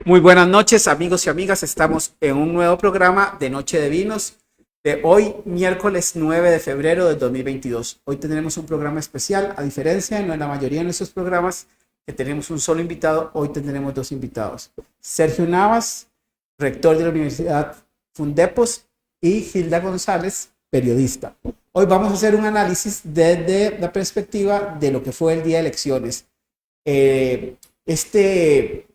Muy buenas noches, amigos y amigas. Estamos en un nuevo programa de Noche de Vinos de hoy, miércoles 9 de febrero de 2022. Hoy tendremos un programa especial, a diferencia de la mayoría de nuestros programas, que tenemos un solo invitado. Hoy tendremos dos invitados. Sergio Navas, rector de la Universidad Fundepos, y Gilda González, periodista. Hoy vamos a hacer un análisis desde la perspectiva de lo que fue el día de elecciones. Este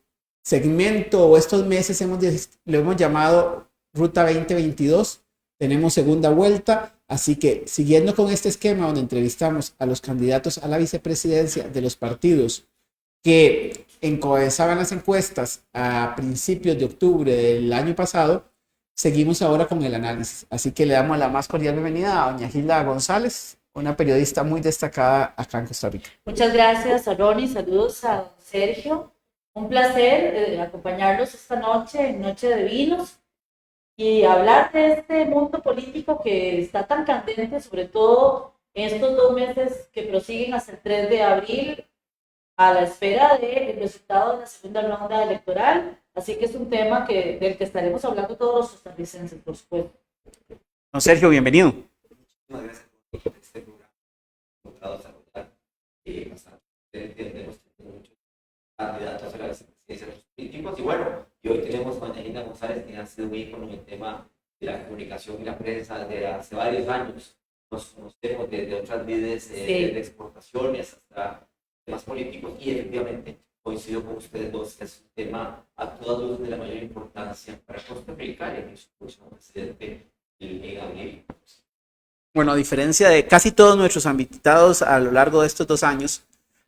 segmento o estos meses lo hemos llamado Ruta 2022. Tenemos segunda vuelta, así que siguiendo con este esquema donde entrevistamos a los candidatos a la vicepresidencia de los partidos que encabezaban las encuestas a principios de octubre del año pasado, seguimos ahora con el análisis. Así que le damos la más cordial bienvenida a doña Gilda González, una periodista muy destacada acá en Costa Rica. Muchas gracias a Ronnie, saludos a Sergio. Un placer acompañarlos esta noche en Noche de Vinos y hablar de este mundo político que está tan candente, sobre todo en estos 2 meses que prosiguen hasta el 3 de abril a la espera del resultado de la segunda ronda electoral. Así que es un tema del que estaremos hablando todos los costarricenses, por supuesto. Don Sergio, bienvenido. Muchas gracias por este programa. Tenemos muchos candidatos a la vicepresidencia de los políticos y bueno, y hoy tenemos a doña Gilda González, que ha sido un ícono en el tema de la comunicación y la prensa desde hace varios años. Nos conocemos desde otras vidas de exportaciones hasta temas políticos y efectivamente coincido con ustedes dos que es un tema a todas luces de la mayor importancia para Costa Rica y en su próximo presidente en abril. Bueno, a diferencia de casi todos nuestros invitados a lo largo de estos 2 años,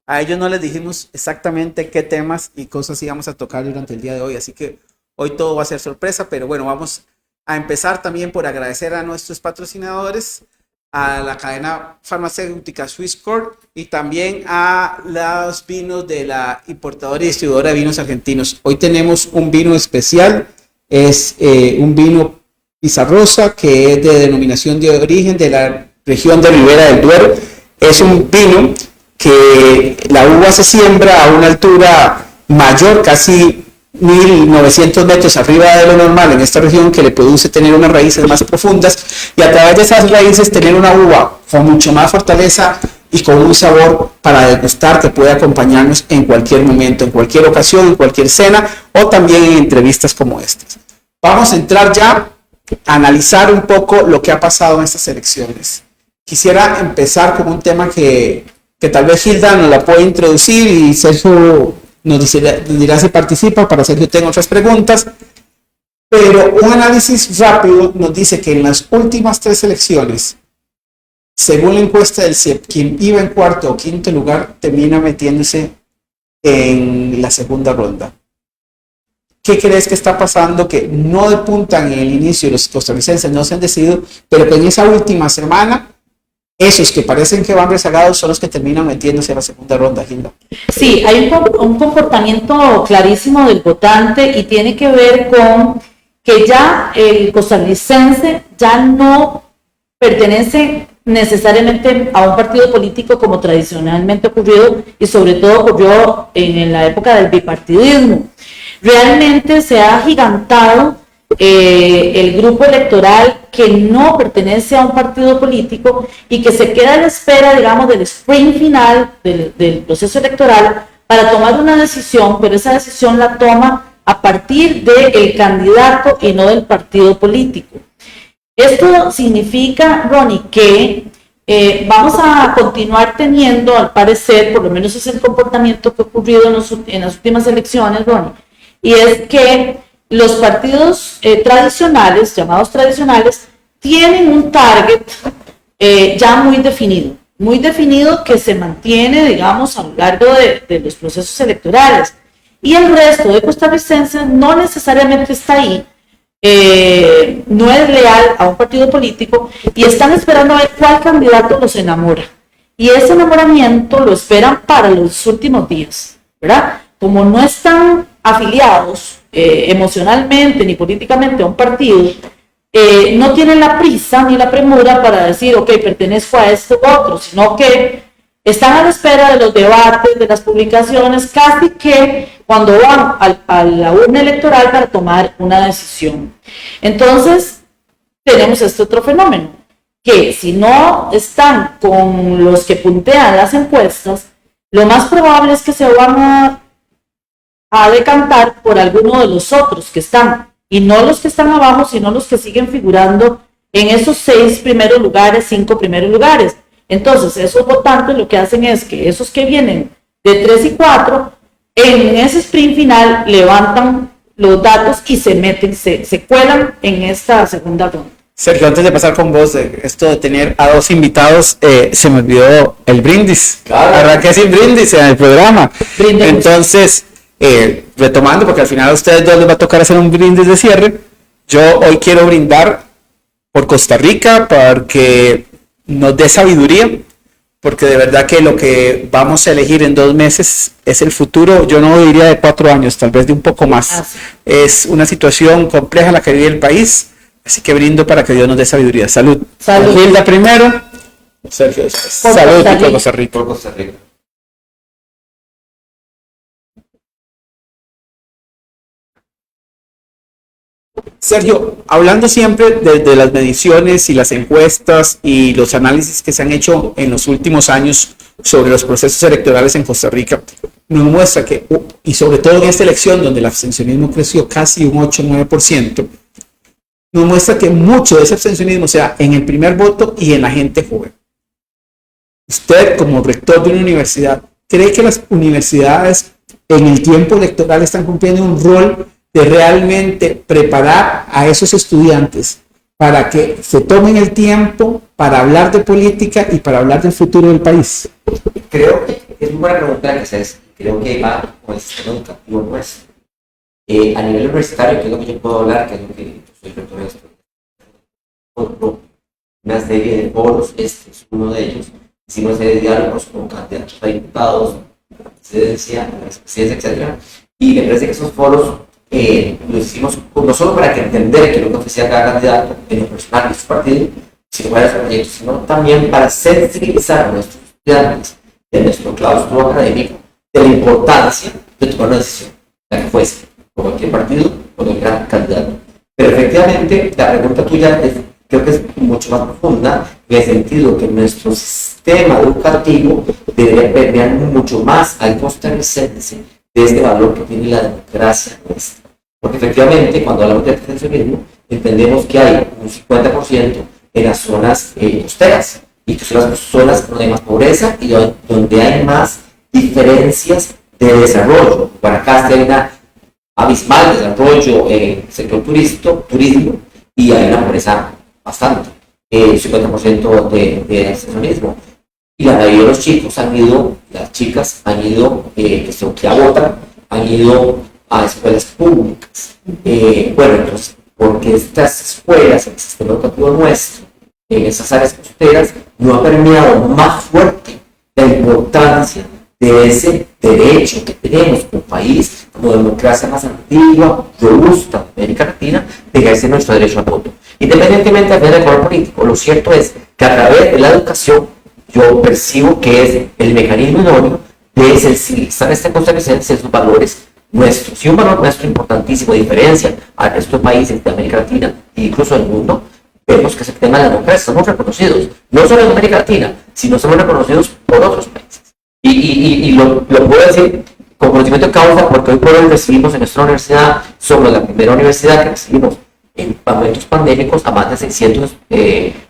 a ellos no les dijimos exactamente qué temas y cosas íbamos a tocar durante el día de hoy, así que hoy todo va a ser sorpresa, pero bueno, vamos a empezar también por agradecer a nuestros patrocinadores, a la cadena farmacéutica Swisscorp y también a los vinos de la importadora y distribuidora de vinos argentinos. Hoy tenemos un vino especial, es un vino Pizarrosa, que es de denominación de origen de la región de Ribera del Duero. Es un vino que la uva se siembra a una altura mayor, casi 1900 metros arriba de lo normal en esta región, que le produce tener unas raíces más profundas y a través de esas raíces tener una uva con mucho más fortaleza y con un sabor para degustar que puede acompañarnos en cualquier momento, en cualquier ocasión, en cualquier cena o también en entrevistas como estas. Vamos a entrar ya a analizar un poco lo que ha pasado en estas elecciones. Quisiera empezar con un tema que tal vez Gilda nos la puede introducir y Sergio nos dirá si participa, para Sergio tengo otras preguntas, pero un análisis rápido nos dice que en las últimas 3 elecciones, según la encuesta del CIEP, quien iba en cuarto o quinto lugar termina metiéndose en la segunda ronda. ¿Qué crees que está pasando? Que no depuntan en el inicio, los costarricenses no se han decidido, pero que en esa última semana esos que parecen que van rezagados son los que terminan metiéndose a la segunda ronda, Gilda. Sí, hay un comportamiento clarísimo del votante y tiene que ver con que ya el costarricense ya no pertenece necesariamente a un partido político como tradicionalmente ocurrió y sobre todo ocurrió en la época del bipartidismo. Realmente se ha agigantado el grupo electoral que no pertenece a un partido político y que se queda a la espera, digamos, del sprint final del proceso electoral para tomar una decisión, pero esa decisión la toma a partir del candidato y no del partido político. Esto significa, Ronnie, que vamos a continuar teniendo, al parecer, por lo menos es el comportamiento que ha ocurrido en las últimas elecciones, Ronnie, y es que los partidos tradicionales, llamados tradicionales, tienen un target ya muy definido que se mantiene, digamos, a lo largo de los procesos electorales. Y el resto de costarricenses no necesariamente está ahí, no es leal a un partido político y están esperando a ver cuál candidato los enamora. Y ese enamoramiento lo esperan para los últimos días, ¿verdad? Como no están afiliados emocionalmente ni políticamente a un partido, no tienen la prisa ni la premura para decir, ok, pertenezco a este u otro, sino que están a la espera de los debates, de las publicaciones, casi que cuando van a la urna electoral para tomar una decisión. Entonces, tenemos este otro fenómeno, que si no están con los que puntean las encuestas, lo más probable es que se van a decantar por alguno de los otros que están, y no los que están abajo, sino los que siguen figurando en esos 6 primeros lugares, 5 primeros lugares. Entonces, esos votantes lo que hacen es que esos que vienen de 3 y 4, en ese sprint final levantan los datos y se meten, se cuelan en esta segunda ronda. Sergio, antes de pasar con vos, esto de tener a 2 invitados, se me olvidó el brindis. Claro. Arranqué sin brindis en el programa. Brindis. Entonces, retomando, porque al final a ustedes dos les va a tocar hacer un brindis de cierre, yo hoy quiero brindar por Costa Rica, porque nos dé sabiduría, porque de verdad que lo que vamos a elegir en 2 meses es el futuro, yo no diría de 4 años, tal vez de un poco más. Sí. Es una situación compleja la que vive el país, así que brindo para que Dios nos dé sabiduría. Salud. Salud. Hilda primero, Sergio después. Por Salud Costa por Rica. Costa Rica. Por Costa Rica. Sergio, hablando siempre de las mediciones y las encuestas y los análisis que se han hecho en los últimos años sobre los procesos electorales en Costa Rica, nos muestra que, y sobre todo en esta elección donde el abstencionismo creció casi un 8-9%, nos muestra que mucho de ese abstencionismo se da en el primer voto y en la gente joven. Usted, como rector de una universidad, ¿cree que las universidades en el tiempo electoral están cumpliendo un rol de realmente preparar a esos estudiantes para que se tomen el tiempo para hablar de política y para hablar del futuro del país? Creo que es muy buena pregunta que haces. Creo que va con el sistema educativo nuestro. A nivel universitario, que es lo que yo puedo hablar, que es lo que yo soy rector de esto. Una serie de foros, este es uno de ellos. Hicimos una serie de diálogos con candidatos a diputados, presidencia, etcétera. Y me parece que esos foros lo hicimos no solo para que entender qué es lo que ofrecía cada candidato en lo personal de su partido, sino para sus proyectos, sino también para sensibilizar a nuestros estudiantes de nuestro claustro académico de la importancia de tomar una decisión, la que fuese, por cualquier partido, por cualquier candidato. Pero efectivamente, la pregunta tuya creo que es mucho más profunda, en el sentido que nuestro sistema educativo debería permear mucho más al costarricense de este valor que tiene la democracia nuestra. Porque efectivamente, cuando hablamos de abstencionismo, entendemos que hay un 50% en las zonas costeras, y que son las zonas donde hay más pobreza y donde hay más diferencias de desarrollo. Guanacaste hay una abismal desarrollo en el sector turismo, y hay una pobreza bastante, 50% de abstencionismo. Y la mayoría de los chicos han ido, las chicas han ido, que votan, han ido a escuelas públicas. Bueno, entonces, porque estas escuelas, el sistema educativo nuestro, en esas áreas costeras, no ha permeado más fuerte la importancia de ese derecho que tenemos como país, como democracia más antigua, robusta de América Latina, de ejercer nuestro derecho al voto. Independientemente del color político, lo cierto es que a través de la educación, yo percibo que es el mecanismo idóneo de sensibilizar a este costarricense sus valores nuestros. Y un valor nuestro importantísimo, de diferencia al resto de países de América Latina e incluso del mundo, vemos que es el tema de la democracia. Somos reconocidos, no solo en América Latina, sino somos reconocidos por otros países. Y lo puedo decir con conocimiento de causa, porque hoy por hoy recibimos en nuestra universidad, somos la primera universidad que recibimos en momentos pandémicos a más de 600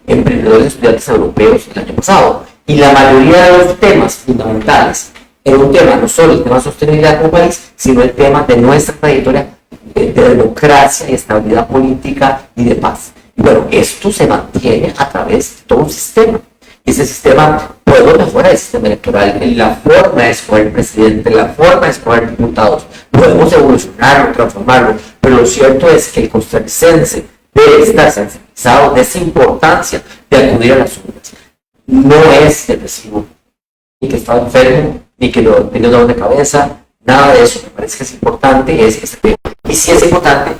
emprendedores estudiantes europeos el año pasado. Y la mayoría de los temas fundamentales era un tema, no solo el tema de sostenibilidad como país, sino el tema de nuestra trayectoria de democracia y estabilidad política y de paz. Y bueno, esto se mantiene a través de todo un sistema. Ese sistema puede mejorar el sistema electoral, la forma de escoger presidente, la forma de escoger diputados. Podemos evolucionarlo, transformarlo, pero lo cierto es que el costarricense debe estar sensibilizado de esa importancia de acudir a las urnas. No es depresivo, ni que está enfermo, ni que no tiene dolor de cabeza, nada de eso. Me parece que es importante este tema. Y sí es importante,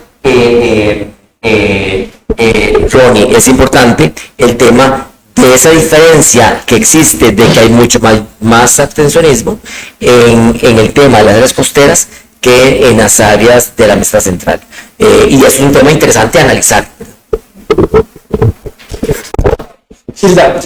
Ronnie, es importante el tema de esa diferencia que existe, de que hay mucho más abstencionismo en el tema de las áreas costeras que en las áreas de la mesa central. Y es un tema interesante a analizar. Gilda,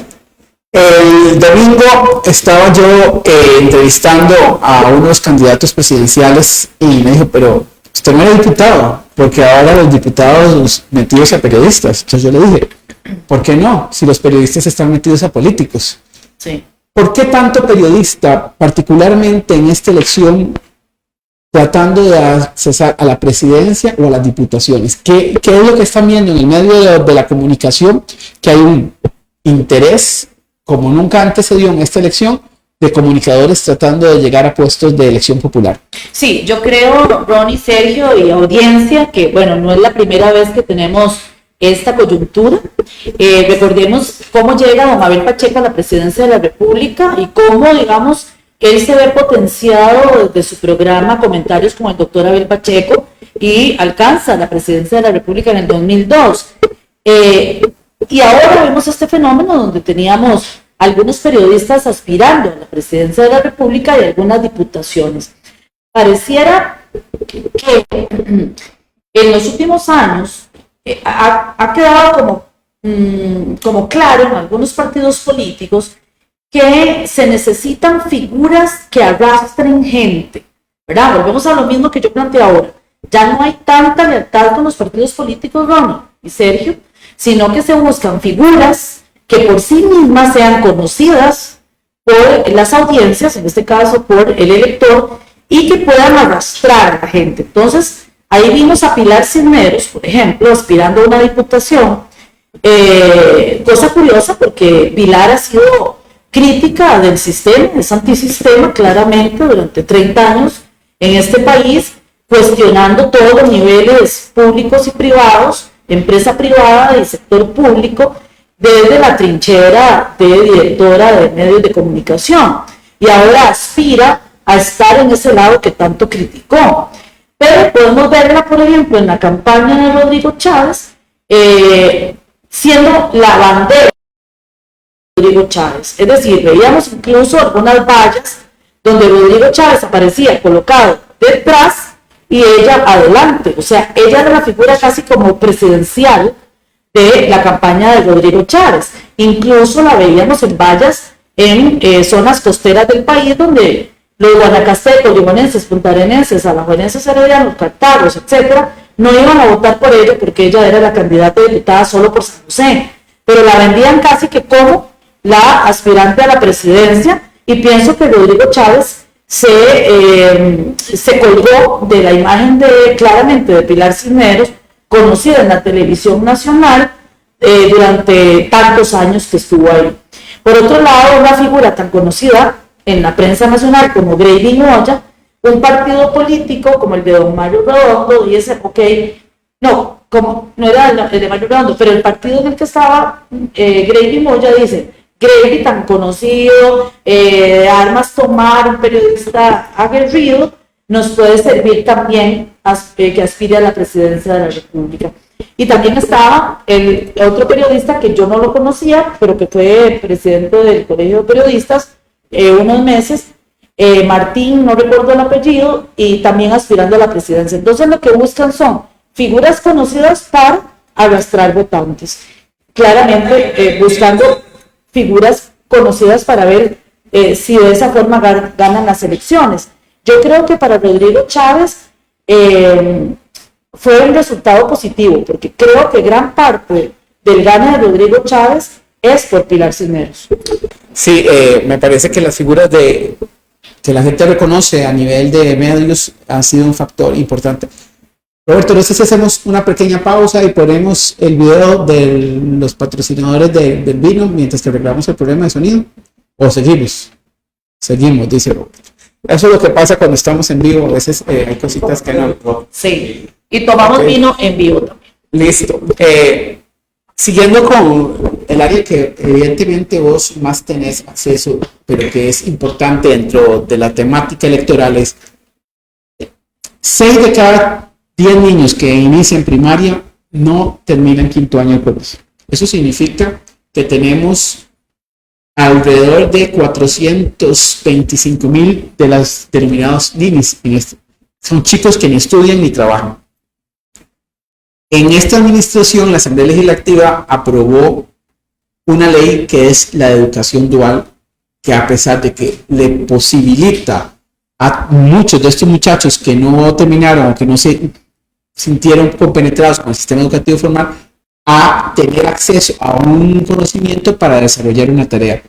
el domingo estaba yo entrevistando a unos candidatos presidenciales y me dijo, pero usted no era diputado, porque ahora los diputados metidos a periodistas. Entonces yo le dije, ¿por qué no? Si los periodistas están metidos a políticos. Sí. ¿Por qué tanto periodista, particularmente en esta elección, tratando de accesar a la presidencia o a las diputaciones? ¿Qué es lo que están viendo en el medio de la comunicación? Que hay un interés, como nunca antes se dio en esta elección, de comunicadores tratando de llegar a puestos de elección popular. Sí, yo creo, Ronnie, Sergio y audiencia, que bueno, no es la primera vez que tenemos esta coyuntura. Recordemos cómo llega don Abel Pacheco a la presidencia de la República y cómo, digamos, él se ve potenciado desde su programa Comentarios con el doctor Abel Pacheco y alcanza la presidencia de la República en el 2002. Y ahora vemos este fenómeno donde teníamos algunos periodistas aspirando a la presidencia de la República y algunas diputaciones. Pareciera que en los últimos años ha quedado como claro en algunos partidos políticos que se necesitan figuras que arrastren gente, ¿verdad? Volvemos a lo mismo que yo planteé ahora. Ya no hay tanta lealtad con los partidos políticos, Ronnie y Sergio, sino que se buscan figuras que por sí mismas sean conocidas por las audiencias, en este caso por el elector, y que puedan arrastrar a la gente. Entonces, ahí vimos a Pilar Cisneros, por ejemplo, aspirando a una diputación, cosa curiosa porque Pilar ha sido crítica del sistema, es antisistema claramente durante 30 años en este país, cuestionando todos los niveles públicos y privados, empresa privada y sector público, desde la trinchera de directora de medios de comunicación, y ahora aspira a estar en ese lado que tanto criticó. Pero podemos verla, por ejemplo, en la campaña de Rodrigo Chávez, siendo la bandera de Rodrigo Chávez. Es decir, veíamos incluso algunas vallas donde Rodrigo Chávez aparecía colocado detrás y ella adelante. O sea, ella era la figura casi como presidencial de la campaña de Rodrigo Chávez. Incluso la veíamos en vallas en zonas costeras del país donde los guanacastecos, limonenses, puntarenenses, alajuelenses, heredianos, cartagos, etcétera, no iban a votar por ella porque ella era la candidata diputada solo por San José, pero la vendían casi que como la aspirante a la presidencia, y pienso que Rodrigo Chávez se colgó de la imagen claramente de Pilar Cisneros, conocida en la televisión nacional durante tantos años que estuvo ahí. Por otro lado, una figura tan conocida en la prensa nacional como Grady Moya, un partido político como el de don Mario Redondo dice, no era el de Mario Redondo, pero el partido en el que estaba Grady Moya dice, Grady tan conocido, armas tomar, un periodista aguerrido, nos puede servir también que aspire a la presidencia de la República. Y también estaba el otro periodista que yo no lo conocía, pero que fue presidente del Colegio de Periodistas unos meses, Martín, no recuerdo el apellido, y también aspirando a la presidencia. Entonces lo que buscan son figuras conocidas para arrastrar votantes. Claramente buscando figuras conocidas para ver si de esa forma ganan las elecciones. Yo creo que para Rodrigo Chávez fue un resultado positivo, porque creo que gran parte del gane de Rodrigo Chávez es por Pilar Cisneros. Sí, me parece que las figuras que la gente reconoce a nivel de medios han sido un factor importante. Roberto, no sé si hacemos una pequeña pausa y ponemos el video de los patrocinadores del vino mientras que arreglamos el problema de sonido, o seguimos. Seguimos, dice Roberto. Eso es lo que pasa cuando estamos en vivo, a veces hay cositas que no. Sí, y tomamos vino en vivo también. Listo. Siguiendo con el área que evidentemente vos más tenés acceso, pero que es importante dentro de la temática electoral, es 6 de cada 10 niños que inician primaria no terminan quinto año de colegio. Eso significa que tenemos alrededor de 425,000 de las denominadas ninis en este. son chicos que ni estudian ni trabajan. En esta administración, la Asamblea Legislativa aprobó una ley que es la de educación dual, que a pesar de que le posibilita a muchos de estos muchachos que no terminaron o que no se sintieron compenetrados con el sistema educativo formal, a tener acceso a un conocimiento para desarrollar una tarea.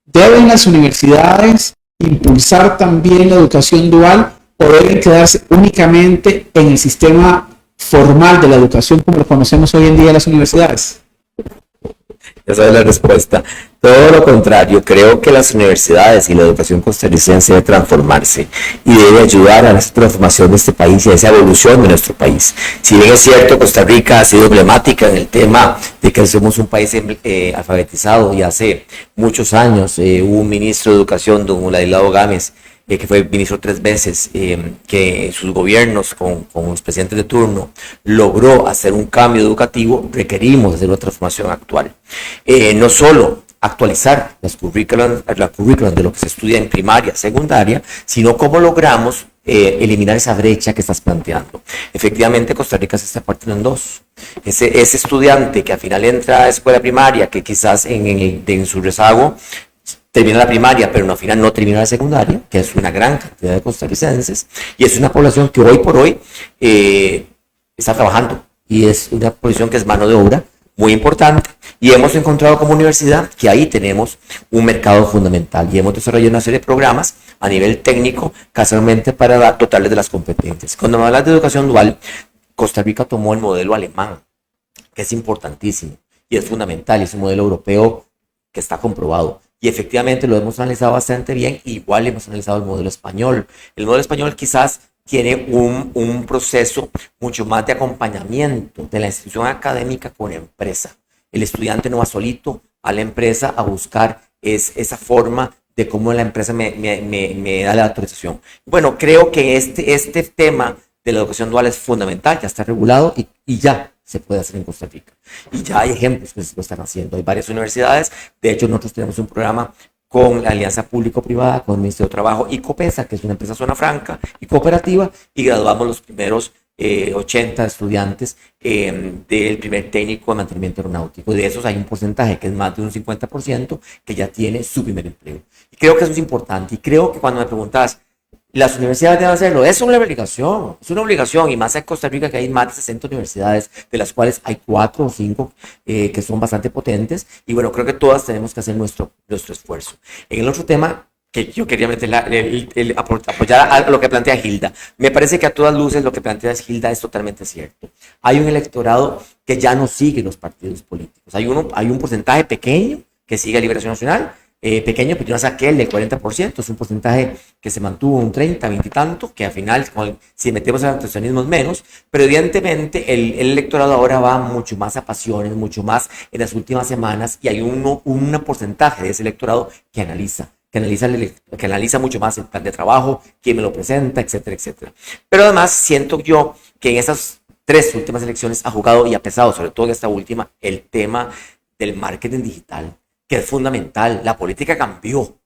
¿Deben las universidades impulsar también la educación dual o deben quedarse únicamente en el sistema formal de la educación como lo conocemos hoy en día en las universidades? Esa es la respuesta. Todo lo contrario, creo que las universidades y la educación costarricense debe transformarse y debe ayudar a la transformación de este país y a esa evolución de nuestro país. Si bien es cierto, Costa Rica ha sido emblemática en el tema de que somos un país alfabetizado y hace muchos años hubo un ministro de Educación, don Ladislao Gámez, que fue ministro 3 veces, que sus gobiernos con los presidentes de turno logró hacer un cambio educativo, requerimos hacer una transformación actual. No solo actualizar las currículas de lo que se estudia en primaria, secundaria, sino cómo logramos eliminar esa brecha que estás planteando. Efectivamente, Costa Rica se está partiendo en dos. Ese estudiante que al final entra a escuela primaria, que quizás en su rezago termina la primaria, pero al final no termina la secundaria, que es una gran cantidad de costarricenses, y es una población que hoy por hoy está trabajando, y es una población que es mano de obra muy importante, y hemos encontrado como universidad que ahí tenemos un mercado fundamental, y hemos desarrollado una serie de programas a nivel técnico, casualmente para dotarles de las competencias. Cuando me hablas de educación dual, Costa Rica tomó el modelo alemán, que es importantísimo, y es fundamental, y es un modelo europeo que está comprobado. Y efectivamente lo hemos analizado bastante bien, igual hemos analizado el modelo español. El modelo español quizás tiene un proceso mucho más de acompañamiento de la institución académica con la empresa. El estudiante no va solito a la empresa a buscar esa forma de cómo la empresa me da la autorización. Bueno, creo que este tema de la educación dual es fundamental, ya está regulado y ya se puede hacer en Costa Rica. Y ya hay ejemplos que se lo están haciendo. Hay varias universidades. De hecho, nosotros tenemos un programa con la Alianza Público-Privada, con el Ministerio de Trabajo y COPESA, que es una empresa zona franca y cooperativa, y graduamos los primeros 80 estudiantes del primer técnico de mantenimiento aeronáutico. De esos hay un porcentaje que es más de un 50% que ya tiene su primer empleo. Y creo que eso es importante. Y creo que cuando me preguntas, las universidades deben hacerlo, es una obligación, y más en Costa Rica, que hay más de 60 universidades, de las cuales hay 4 o 5 que son bastante potentes, y bueno, creo que todas tenemos que hacer nuestro esfuerzo. En el otro tema que yo quería meter, apoyar a lo que plantea Gilda, me parece que a todas luces lo que plantea Gilda es totalmente cierto. Hay un electorado que ya no sigue los partidos políticos, hay un porcentaje pequeño que sigue a Liberación Nacional, pequeño, pero no es aquel del 40%, es un porcentaje que se mantuvo un 30, 20 y tanto, que al final, si metemos el abstencionismo es menos, pero evidentemente el electorado ahora va mucho más a pasiones, mucho más en las últimas semanas, y hay un porcentaje de ese electorado que analiza mucho más el plan de trabajo, quién me lo presenta, etcétera, etcétera. Pero además siento yo que en esas 3 últimas elecciones ha jugado y ha pesado, sobre todo en esta última, el tema del marketing digital, que es fundamental. La política cambió.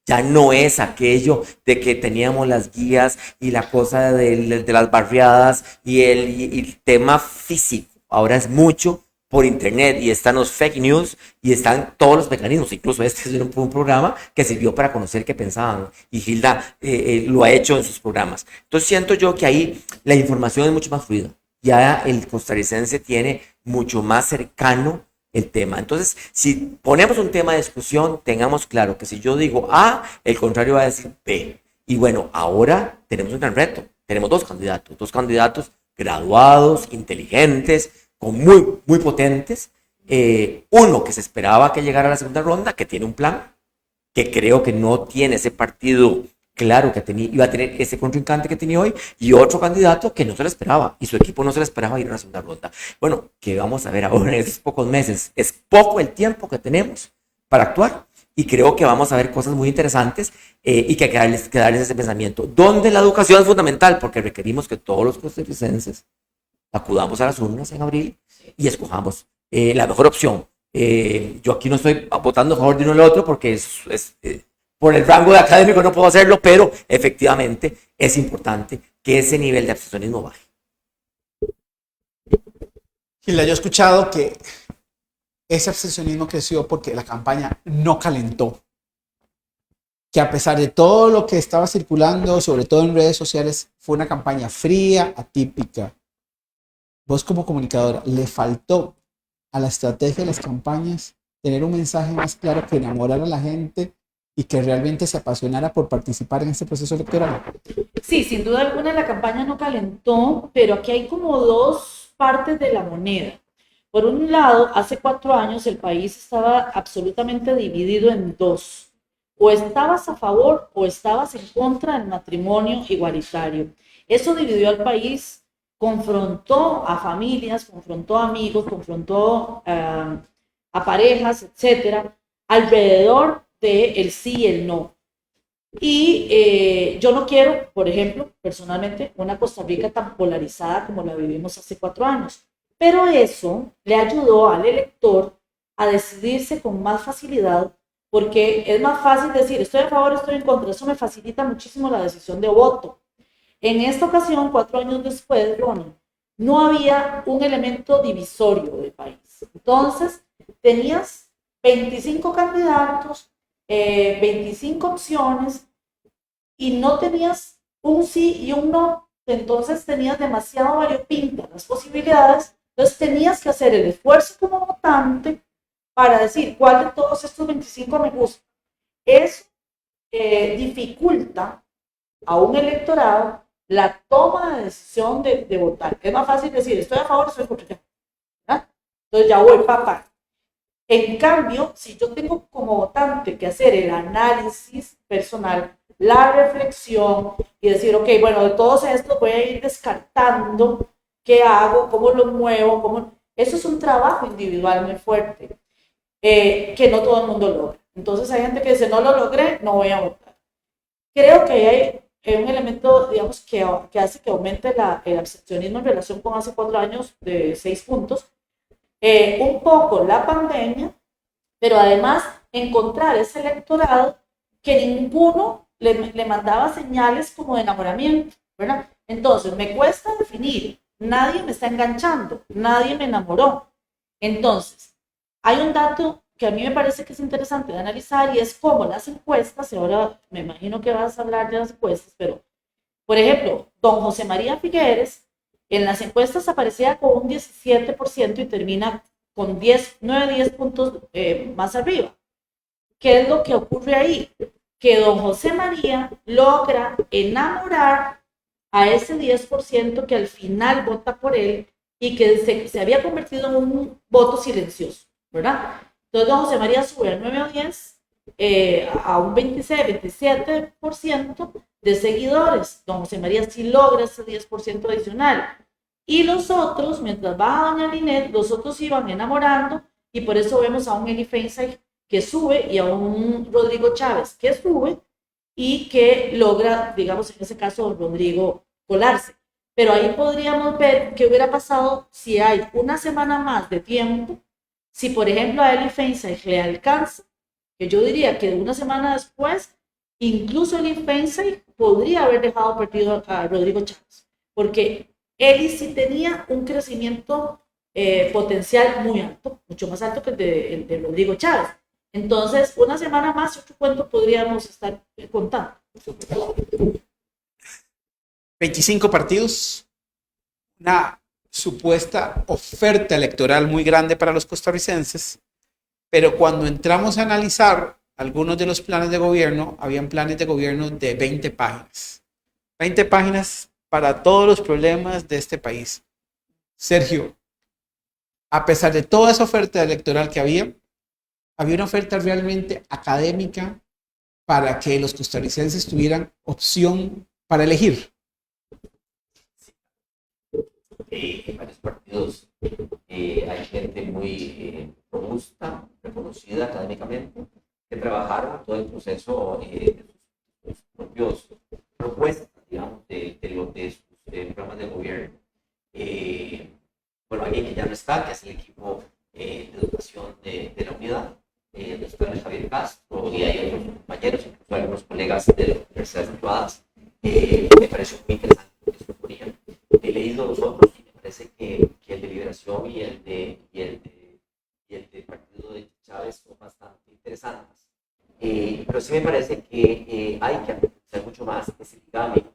Ya no es aquello de que teníamos las guías y la cosa de las barriadas y el tema físico. Ahora es mucho por internet, y están los fake news y están todos los mecanismos. Incluso este es un programa que sirvió para conocer qué pensaban, y Gilda lo ha hecho en sus programas. Entonces siento yo que ahí la información es mucho más fluida. Ya el costarricense tiene mucho más cercano el tema. Entonces, si ponemos un tema de discusión, tengamos claro que si yo digo A, el contrario va a decir B. Y bueno, ahora tenemos un gran reto. Tenemos dos candidatos graduados, inteligentes, con muy potentes. Uno que se esperaba que llegara a la segunda ronda, que tiene un plan, que creo que no tiene ese partido claro que iba a tener ese contrincante que tenía hoy, y otro candidato que no se lo esperaba, y su equipo no se lo esperaba ir a la segunda ronda. Bueno, que vamos a ver ahora en estos pocos meses. Es poco el tiempo que tenemos para actuar, y creo que vamos a ver cosas muy interesantes, y que hay que darles ese pensamiento, donde la educación es fundamental, porque requerimos que todos los costarricenses acudamos a las urnas en abril y escojamos la mejor opción. Yo aquí no estoy votando a favor de uno o el otro, porque por el rango de académico no puedo hacerlo, pero efectivamente es importante que ese nivel de abstencionismo baje. Gilda, yo he escuchado que ese abstencionismo creció porque la campaña no calentó. Que a pesar de todo lo que estaba circulando, sobre todo en redes sociales, fue una campaña fría, atípica. Vos como comunicadora, ¿le faltó a la estrategia de las campañas tener un mensaje más claro que enamorar a la gente y que realmente se apasionara por participar en este proceso electoral? Sí, sin duda alguna la campaña no calentó, pero aquí hay como dos partes de la moneda. Por un lado, hace 4 años el país estaba absolutamente dividido en dos. O estabas a favor o estabas en contra del matrimonio igualitario. Eso dividió al país, confrontó a familias, confrontó a amigos, confrontó a parejas, etcétera, alrededor del sí y el no. Y yo no quiero, por ejemplo, personalmente, una Costa Rica tan polarizada como la vivimos hace 4 años. Pero eso le ayudó al elector a decidirse con más facilidad, porque es más fácil decir estoy a favor, estoy en contra. Eso me facilita muchísimo la decisión de voto. En esta ocasión, 4 años después, Ronnie, no había un elemento divisorio del país. Entonces, tenías 25 candidatos, 25 opciones, y no tenías un sí y un no. Entonces tenías demasiado variopintas las posibilidades. Entonces tenías que hacer el esfuerzo como votante para decir cuál de todos estos 25 me gusta. Eso dificulta a un electorado la toma de decisión de votar. Es más fácil decir estoy a favor, estoy contra, ¿verdad? Entonces ya voy, papá. En cambio, si yo tengo como votante que hacer el análisis personal, la reflexión y decir, ok, bueno, de todos estos voy a ir descartando qué hago, cómo lo muevo, cómo... Eso es un trabajo individual muy fuerte, que no todo el mundo logra. Entonces hay gente que dice, no lo logré, no voy a votar. Creo que hay un elemento, digamos, que hace que aumente el abstencionismo en relación con hace 4 años de 6 puntos. Un poco la pandemia, pero además encontrar ese electorado que ninguno le mandaba señales como de enamoramiento, ¿verdad? Entonces me cuesta definir, nadie me está enganchando, nadie me enamoró. Entonces, hay un dato que a mí me parece que es interesante de analizar y es cómo las encuestas, y ahora me imagino que vas a hablar de las encuestas, pero, por ejemplo, don José María Figueres, en las encuestas aparecía con un 17% y termina con 9-10 puntos más arriba. ¿Qué es lo que ocurre ahí? Que don José María logra enamorar a ese 10% que al final vota por él y que se había convertido en un voto silencioso, ¿verdad? Entonces don José María sube al 9 o 10 a un 26-27% de seguidores. Don José María sí logra ese 10% adicional. Y los otros, mientras baja doña Linet, los otros iban enamorando y por eso vemos a un Eli Feinstein que sube y a un Rodrigo Chávez que sube y que logra, digamos, en ese caso, Rodrigo colarse. Pero ahí podríamos ver qué hubiera pasado si hay una semana más de tiempo, si por ejemplo a Eli Feinstein le alcanza, que yo diría que una semana después, incluso Eli Feinstein podría haber dejado perdido a Rodrigo Chávez, porque Eli sí tenía un crecimiento potencial muy alto, mucho más alto que el de Rodrigo Chávez. Entonces, una semana más, otro cuento podríamos estar contando. 25 partidos, una supuesta oferta electoral muy grande para los costarricenses, pero cuando entramos a analizar algunos de los planes de gobierno, habían planes de gobierno de 20 páginas. 20 páginas para todos los problemas de este país. Sergio, a pesar de toda esa oferta electoral que había una oferta realmente académica para que los costarricenses tuvieran opción para elegir. En varios partidos hay gente muy robusta, reconocida académicamente, que trabajaron todo el proceso de sus propios propuestas, digamos, de sus programas de gobierno. Bueno, alguien que ya no está, que es el equipo de educación de la unidad, después de Javier Castro, y hay otros compañeros, incluso algunos colegas de universidades privadas. Me pareció muy interesante, porque leído los otros y me parece que el de Liberación y el del partido de Chávez son bastante interesantes. Pero sí me parece que hay que hacer mucho más específicamente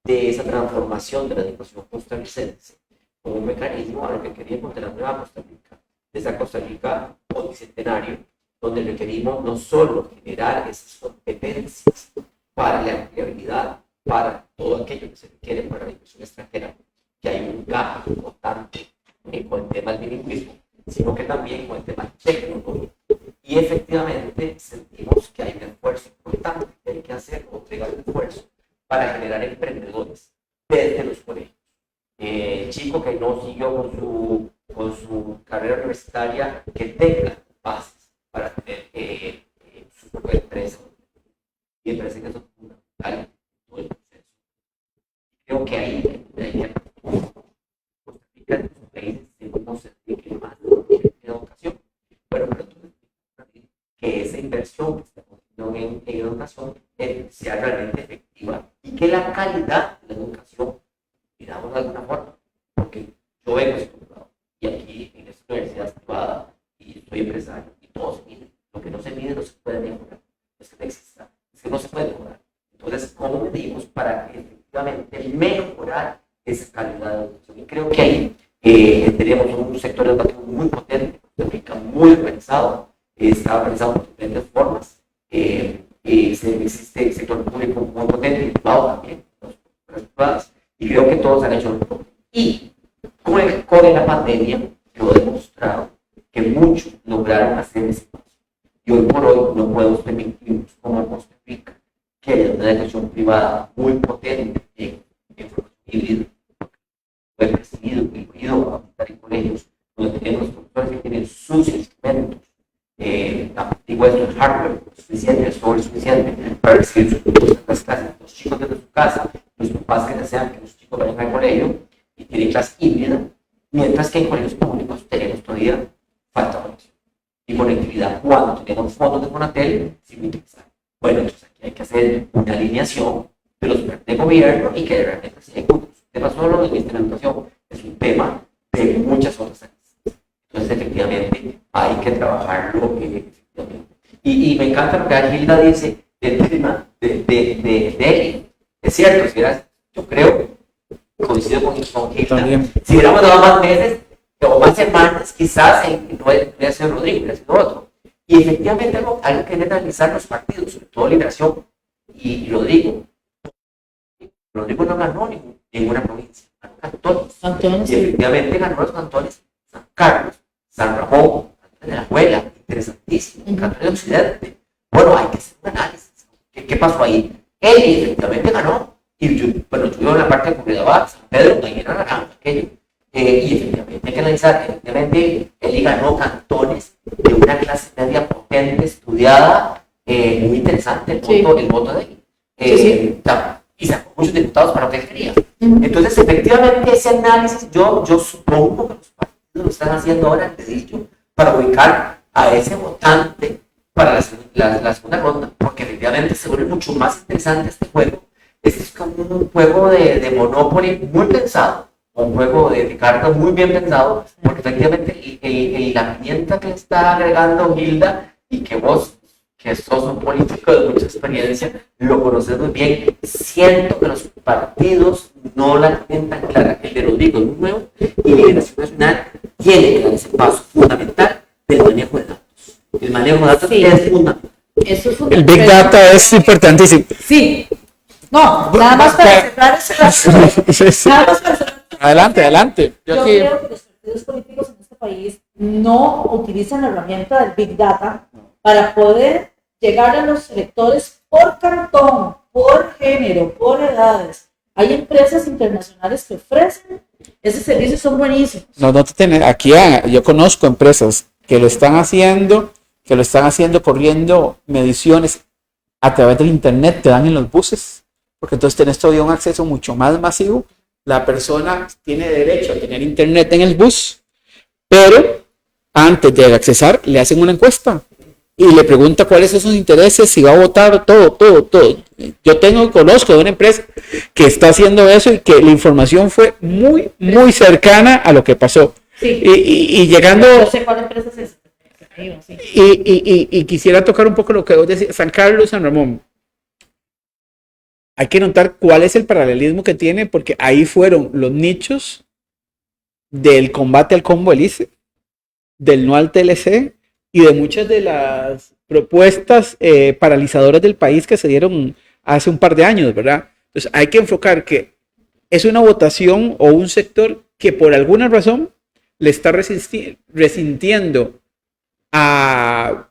de esa transformación de la educación costarricense como un mecanismo a lo que queríamos de la nueva Costa Rica, de esa Costa Rica bicentenario, donde requerimos no solo generar esas competencias para la empleabilidad, para todo aquello que se requiere para la inversión extranjera, que hay un gap importante con el tema del bilingüismo, sino que también con el tema tecnológico. Y efectivamente sentimos que hay un esfuerzo importante que hay que hacer, o entregar un esfuerzo para generar emprendedores desde los colegios. El chico que no siguió con su carrera universitaria, que tenga bases para tener su propia empresa. Y me parece que eso es fundamental en todo el proceso. Creo que ahí Costa Rica es un país segundo se requiere más de educación. Bueno, pero tú que esa inversión que estamos haciendo en educación sea realmente efectiva y que la calidad de la educación, digamos de alguna forma, porque yo vengo acostumbrado y aquí en esta universidad privada y soy empresario y todo se mide. Lo que no se mide no se puede mejorar, es que no exista, es que no se puede mejorar. Entonces, ¿cómo medimos para efectivamente mejorar esa calidad de educación? Y creo que ahí tenemos un sector educativo muy potente, muy organizado, está organizado por diferentes formas. Existe el sector público muy potente y privado también, las privadas, y creo que todos han hecho lo propio. Y con la pandemia quedó demostrado que muchos lograron hacer ese paso. Y hoy por hoy no podemos permitirnos como Costa Rica que haya una educación privada muy potente en formación híbrida, fue percibido, incluido a aumentar en colegios, donde tenemos profesores que tienen sus instrumentos, digo esto, el hardware suficiente, el software suficiente para recibir las clases, los chicos desde su casa, los papás que desean que los chicos vayan al colegio y tienen clases híbridas, mientras que en colegios públicos tenemos todavía falta de conexión y conectividad cuando tenemos fondos de Fonatel sin utilizar. Bueno, entonces aquí hay que hacer una alineación de los planes de gobierno y que realmente se ejecuten. El tema solo de la educación es un tema de muchas otras áreas. Entonces, efectivamente, hay que trabajarlo efectivamente. Y me encanta lo que Gilda dice del tema de él. Es cierto, yo creo, coincido con Gilda, También. si hubiéramos dado más meses o más semanas, quizás no hubiera sido Rodrigo, hubiera sido otro. Y efectivamente algo que hay que analizar los partidos, sobre todo Liberación y Rodrigo. Rodrigo no ganó ninguna provincia, ganó cantones. Y efectivamente ganó los cantones San Carlos, San Ramón, Cantón de la Abuela, interesantísimo, Cantón de Occidente. Bueno, hay que hacer un análisis. ¿Qué pasó ahí? Él efectivamente ganó. Y yo vivo en la parte de Curridabat, San Pedro, Gallera, Naranja, aquello. Y efectivamente hay que analizar, efectivamente él ganó cantones de una clase media potente, estudiada, muy interesante el voto de él. Y sacó muchos diputados para lo que él quería. Entonces, efectivamente, ese análisis, yo supongo que los partidos lo están haciendo ahora en dedillo para ubicar a ese votante para la segunda ronda, porque efectivamente se vuelve mucho más interesante este juego. Este es como un juego de Monopoly muy pensado, un juego de cartas muy bien pensado, porque efectivamente la pimienta que le está agregando Gilda y que vos, que sos un político de mucha experiencia, lo conoces muy bien. Siento que los partidos no la tienen tan clara. El de Rodrigo es muy nuevo y Liberación Nacional tiene que dar ese paso fundamental del manejo de datos. El manejo de datos es fundamental. Eso es El Big Data es importantísimo. Sí. No, nada más para cerrar ese nada más para cerrar. Adelante. Yo creo que los partidos políticos en este país no utilizan la herramienta del Big Data para poder llegar a los electores por cantón, por género, por edades. Hay empresas internacionales que ofrecen ese servicio, son buenísimos. Aquí yo conozco empresas que lo están haciendo, corriendo mediciones a través del internet, te dan en los buses, porque entonces tenés todavía un acceso mucho más masivo. La persona tiene derecho a tener internet en el bus, pero antes de accesar le hacen una encuesta y le pregunta cuáles son sus intereses, si va a votar, todo. Conozco de una empresa que está haciendo eso y que la información fue muy, muy cercana a lo que pasó. Sí. Y llegando... No sé cuál empresa es esa. Sí. Y quisiera tocar un poco lo que vos decías, San Carlos, San Ramón. Hay que notar cuál es el paralelismo que tiene, porque ahí fueron los nichos del combate al combo Elise, del no al TLC y de muchas de las propuestas paralizadoras del país que se dieron hace un par de años, ¿verdad? Entonces hay que enfocar que es una votación o un sector que por alguna razón le está resintiendo a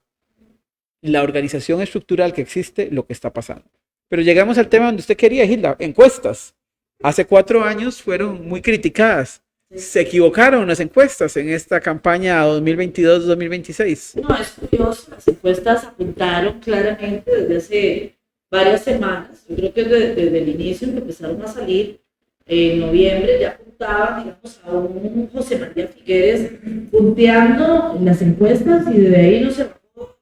la organización estructural que existe lo que está pasando. Pero llegamos al tema donde usted quería, Hilda, encuestas. Hace 4 años fueron muy criticadas. Se equivocaron las encuestas en esta campaña 2022-2026. No, es curioso, las encuestas apuntaron claramente desde hace varias semanas. Yo creo que desde el inicio que empezaron a salir, en noviembre ya apuntaban, digamos, a un José María Figueres punteando en las encuestas y de ahí no se bajó.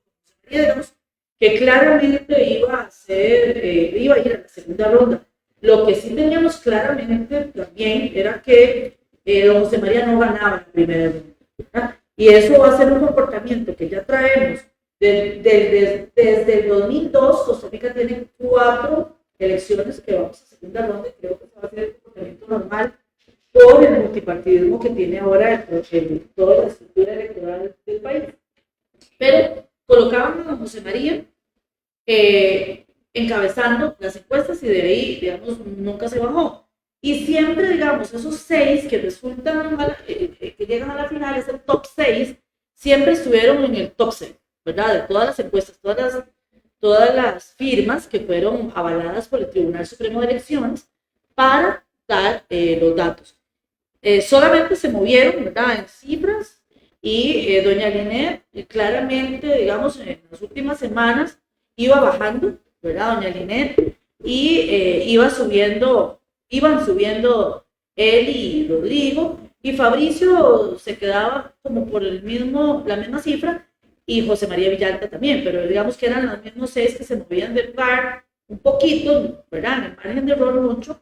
Digamos, que claramente iba a ir a la segunda ronda. Lo que sí teníamos claramente también era que don José María no ganaba la primera ronda, ¿verdad? Y eso va a ser un comportamiento que ya traemos desde el 2002. Costa Rica tiene 4 elecciones que vamos a segunda ronda y creo que se va a hacer el comportamiento normal por el multipartidismo que tiene ahora toda la estructura electoral del país. Pero colocaban a don José María encabezando las encuestas y de ahí, digamos, nunca se bajó. Y siempre, digamos, esos 6 que resultan, que llegan a la final, ese top 6, siempre estuvieron en el top 6, ¿verdad? De todas las encuestas, todas las firmas que fueron avaladas por el Tribunal Supremo de Elecciones para dar los datos. Solamente se movieron, ¿verdad?, en cifras y doña Linet claramente, digamos, en las últimas semanas iba bajando, ¿verdad, doña Linet? Y iban subiendo él y Rodrigo, y Fabricio se quedaba como por la misma cifra, y José María Villalta también, pero digamos que eran los mismos 6 que se movían del lugar un poquito, ¿verdad?, en el margen de error mucho,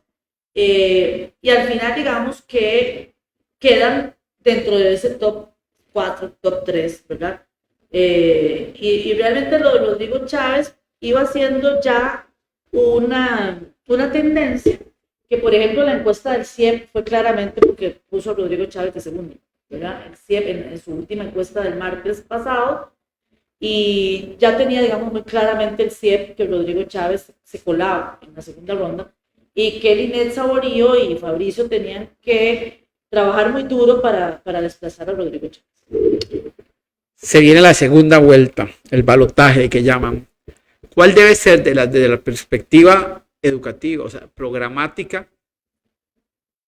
y al final digamos que quedan dentro de ese top 4, top 3, ¿verdad? Y realmente lo de Rodrigo Chávez iba siendo ya una tendencia que, por ejemplo, la encuesta del CIEP fue claramente porque puso a Rodrigo Chávez de segundo, ¿verdad? El CIEP en su última encuesta del martes pasado, y ya tenía, digamos, muy claramente el CIEP que Rodrigo Chávez se colaba en la segunda ronda y que Linet Saborío y Fabricio tenían que trabajar muy duro para desplazar a Rodrigo Chávez. Se viene la segunda vuelta, el balotaje que llaman. ¿Cuál debe ser desde la perspectiva educativa, o sea, programática,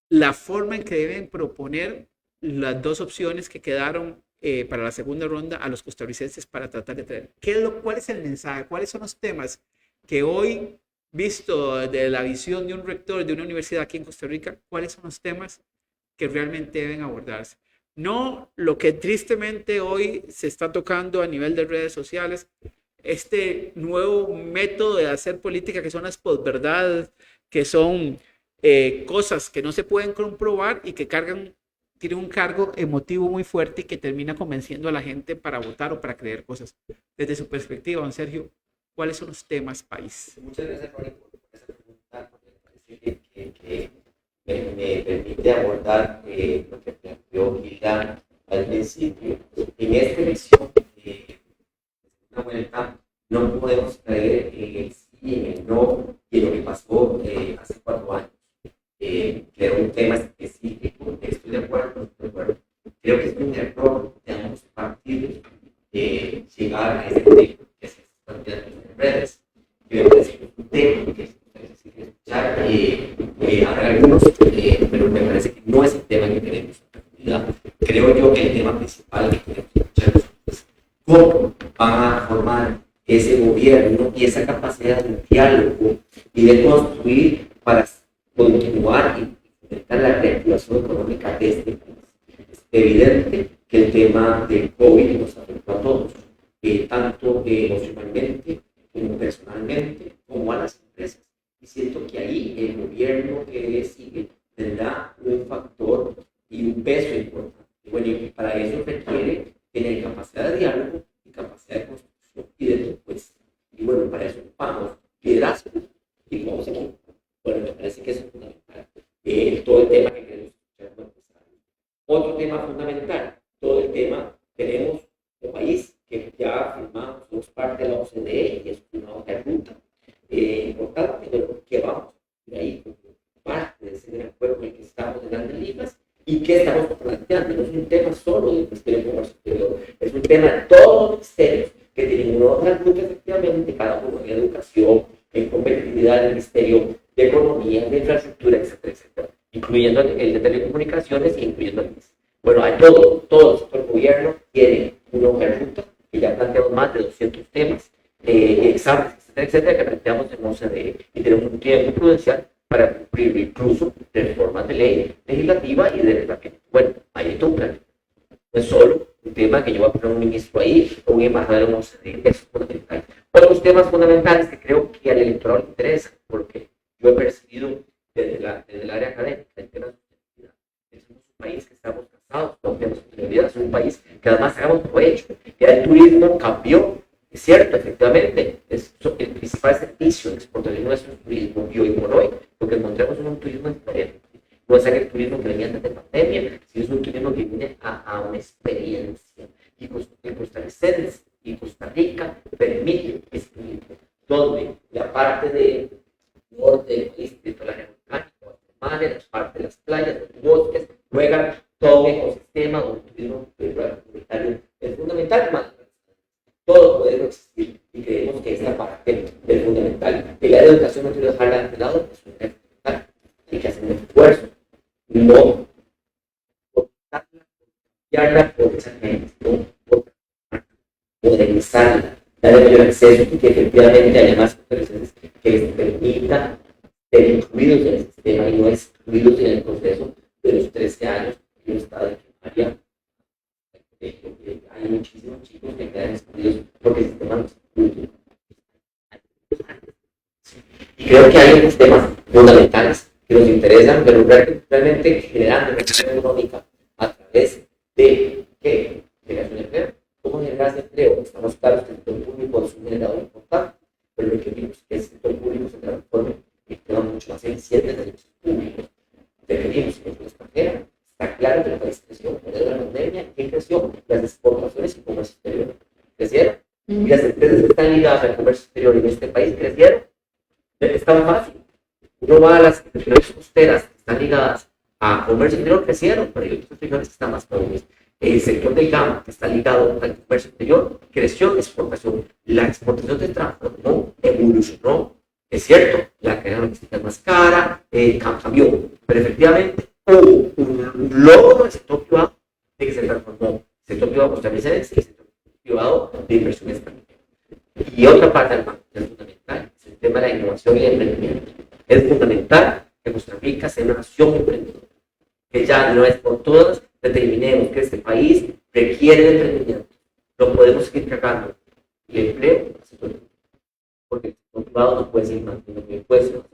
la forma en que deben proponer las 2 opciones que quedaron para la segunda ronda a los costarricenses para tratar de traer? ¿Cuál es el mensaje? ¿Cuáles son los temas que hoy, visto de la visión de un rector de una universidad aquí en Costa Rica, cuáles son los temas que realmente deben abordarse? No lo que tristemente hoy se está tocando a nivel de redes sociales, este nuevo método de hacer política que son las posverdades, que son cosas que no se pueden comprobar y que tienen un cargo emotivo muy fuerte y que termina convenciendo a la gente para votar o para creer cosas. Desde su perspectiva, don Sergio, ¿cuáles son los temas país? Muchas gracias, Ronnie, por esa pregunta, porque me parece que me permite abordar lo que planteó Hilda al principio. En esta elección, una vuelta, no podemos creer en el sí y en el no y en lo que pasó hace 4 años, que era un tema específico. Estoy de acuerdo, creo que es un error de ambos partidos llegar a ese tema que se está planteando en redes. Yo me parece que es un tema que se escuchar, habrá algunos, pero me parece que no es el tema que queremos en profundidad. Creo yo que el tema principal que queremos escuchar es cómo van a formar ese gobierno y esa capacidad de diálogo y de construir para continuar y intentar la reactivación económica de este país. Es evidente que el tema del COVID nos afectó a todos, tanto emocionalmente como personalmente, como a las empresas. Y siento que ahí el gobierno que sigue tendrá un factor y un peso importante. Y bueno, y para eso requiere tener capacidad de diálogo y capacidad de construcción y de propuesta. Y bueno, para eso ocupamos liderazgo y vamos aquí. Bueno, me parece que eso es fundamental. Todo el tema que queremos escuchar como empresarios. Otro tema fundamental, todo el tema, tenemos un país que ya firmamos, somos parte de la OCDE y es una hoja de ruta importante, pero que vamos de ahí como parte de ese gran juego en el que estamos en grandes ligas y que estamos planteando. No es un tema solo del Ministerio de Comercio Exterior, es un tema de todos los ministerios que tienen una hoja de ruta efectivamente, cada uno en educación, en competitividad del Ministerio de Economía, de Infraestructura, etcétera, etcétera, incluyendo el de Telecomunicaciones y incluyendo el MIS. Bueno, hay todo el sector gobierno tiene una hoja de ruta que ya planteamos más de 200 temas, exámenes, etcétera, etcétera, que planteamos en OCDE y tenemos un tiempo prudencial para cumplir incluso reformas de ley legislativa y de reglamento. Bueno, ahí hay todo un plan. No es solo un tema que yo voy a poner un ministro ahí o un embajador en OCDE, eso es fundamental. Otros temas fundamentales que creo que al electorado le interesa, porque yo he percibido desde el área académica, el tema de sostenibilidad. Es un país que estamos casados con temas de sostenibilidad, es un país que además hagamos provecho. Ya el turismo cambió, es cierto, efectivamente, es el principal servicio de exportación de nuestro turismo y hoy por hoy, lo que encontramos es un turismo diferente. No es aquel turismo que venía antes de pandemia, sino es un turismo que viene a una experiencia. Y costarricense y Costa Rica permite ese turismo, donde la parte de norte del país, de toda la área volcánica, Guatemala, la parte de las playas, los bosques, juegan todo un ecosistema donde el turismo comunitario es fundamental, más todo puede existir y creemos que esta parte es fundamental. Y la educación no quiero dejarla de lado, es fundamental. Hay que hacer un esfuerzo, no cambiarla por esa gente, no por modernizarla, darle mayor acceso y que efectivamente haya más profesionales que les permita ser incluidos en el sistema y no excluidos en el proceso de los 13 años que yo estaba de primaria. Hay muchísimos chicos que quedan excluidos porque el sistema no es público. Y creo que hay otros temas fundamentales que nos interesan, pero realmente generando recuperación económica a través de ¿qué? Generación de empleo. ¿Cómo generar empleo? Estamos claros que el sector público es un generador importante, pero requerimos que el sector público se transforme y tenga mucho más eficiente de servicios públicos. Requerimos que la extranjera. Está claro que el país creció por la pandemia. ¿Quién creció? Las exportaciones y comercio exterior crecieron. Y las empresas que están ligadas al comercio exterior en este país crecieron. Es tan fácil. Uno va a las regiones costeras que están ligadas a comercio exterior, crecieron, pero hay otras regiones que están más pobres. El sector del GAM, que está ligado al comercio exterior, creció en exportación. La exportación se transformó, evolucionó. Es cierto, la cadena logística es más cara, cambió, pero efectivamente hubo un logro del sector privado de que se transformó. El sector privado costarricense y el sector privado de inversión extranjera. Y otra parte del banco que es fundamental es el tema de la innovación y el emprendimiento. Es fundamental que Costa Rica sea una nación emprendedora, que ya no es por todas determinemos que este país requiere de emprendimiento. No podemos seguir cargando el empleo al sector público, porque el sector privado no puede seguir manteniendo el impuesto.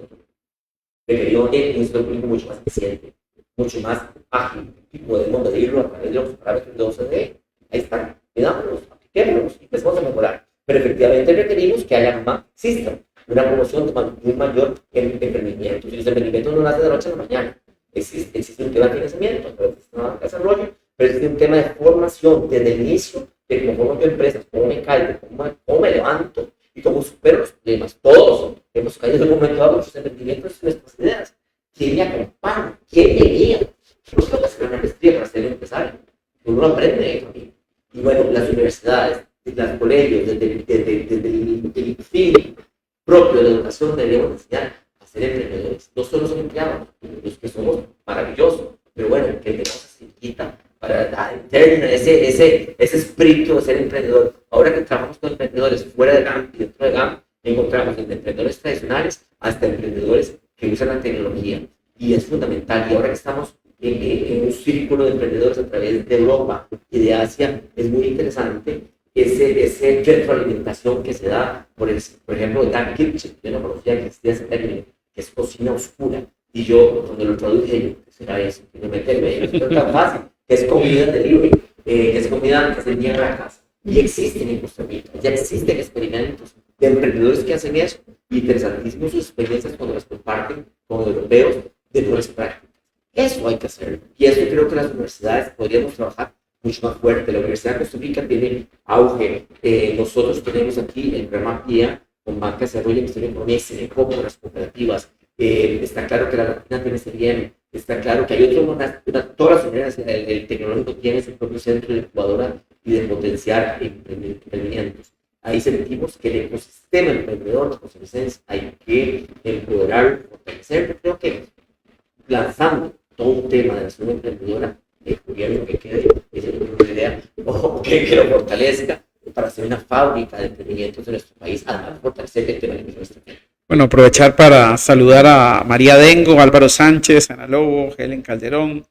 Debería tener un sector público mucho más eficiente, mucho más ágil, y podemos medirlo a través de los parámetros de OCDE. Ahí están, midámoslos, apliquémoslos y empezamos a mejorar. Pero efectivamente requerimos que haya más, exista una promoción de un mayor emprendimiento. Y los emprendimientos no nacen de la noche a la mañana. Existe un tema de financiamiento, pero existe un desarrollo, pero existe un tema de formación desde el inicio, de cómo formo yo empresas, cómo me caigo, cómo me levanto y cómo supero los problemas. Todos hemos caído en un momento dado nuestros emprendimientos y nuestras ideas. ¿Quién me acompaña? ¿Quién me guía? No tengo que hacer una maestría para ser empresario. Uno aprende de camino. Y bueno, las universidades, los colegios, desde el INFIL propio de educación deberíamos enseñar a ser emprendedores. No solo son empleados, los que somos maravillosos, pero bueno, que tengamos esa quita para tener ese espíritu de ser emprendedor. Ahora que trabajamos con emprendedores fuera de GAM y dentro de GAM, encontramos desde emprendedores tradicionales hasta emprendedores que usan la tecnología. Y es fundamental. Y ahora que estamos en un círculo de emprendedores a través de Europa y de Asia, es muy interesante ese retroalimentación que se da, por ejemplo, Dan Kitchen, yo no conocía que existía ese término, que es cocina oscura, y yo cuando lo traduje, yo, ¿qué será eso? Y me meterme, no es tan fácil, que es comida delivery, que es comida que se envía a la casa, y existen en Costa Rica, ya existen experimentos de emprendedores que hacen eso, interesantísimos sus experiencias cuando las comparten con europeos de buenas prácticas. Eso hay que hacer, y eso creo que las universidades podríamos trabajar mucho más fuerte. La Universidad de Costa Rica tiene auge. Nosotros tenemos aquí el programa PIA con Banca de Desarrollo, Ministerio de Economía y Seneco con las cooperativas. Está claro que la Latina tiene CDM. Está claro que hay todas las universidades, el tecnológico tiene su propio centro de incubadora y de potenciar emprendimientos. Ahí sentimos que el ecosistema emprendedor, los costarricenses, hay que empoderar, fortalecer. Yo creo que lanzando todo un tema de la zona emprendedora, el gobierno que quede, esa es una idea, o que lo fortalezca para hacer una fábrica de emprendimientos de nuestro país, además de fortalecer el tema de nuestro país. Bueno, aprovechar para saludar a María Dengo, Álvaro Sánchez, Ana Lobo, Helen Calderón,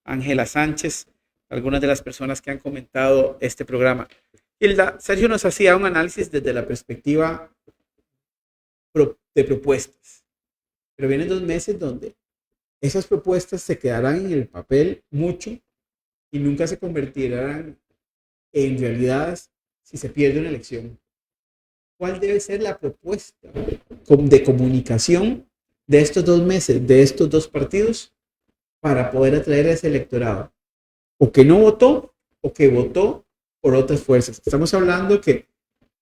Ángela Sánchez, algunas de las personas que han comentado este programa. Hilda, Sergio nos hacía un análisis desde la perspectiva de propuestas, pero vienen 2 meses donde esas propuestas se quedarán en el papel mucho y nunca se convertirán en realidades si se pierde una elección. ¿Cuál debe ser la propuesta de comunicación de estos 2 meses, de estos 2 partidos, para poder atraer a ese electorado? O que no votó, o que votó por otras fuerzas. Estamos hablando que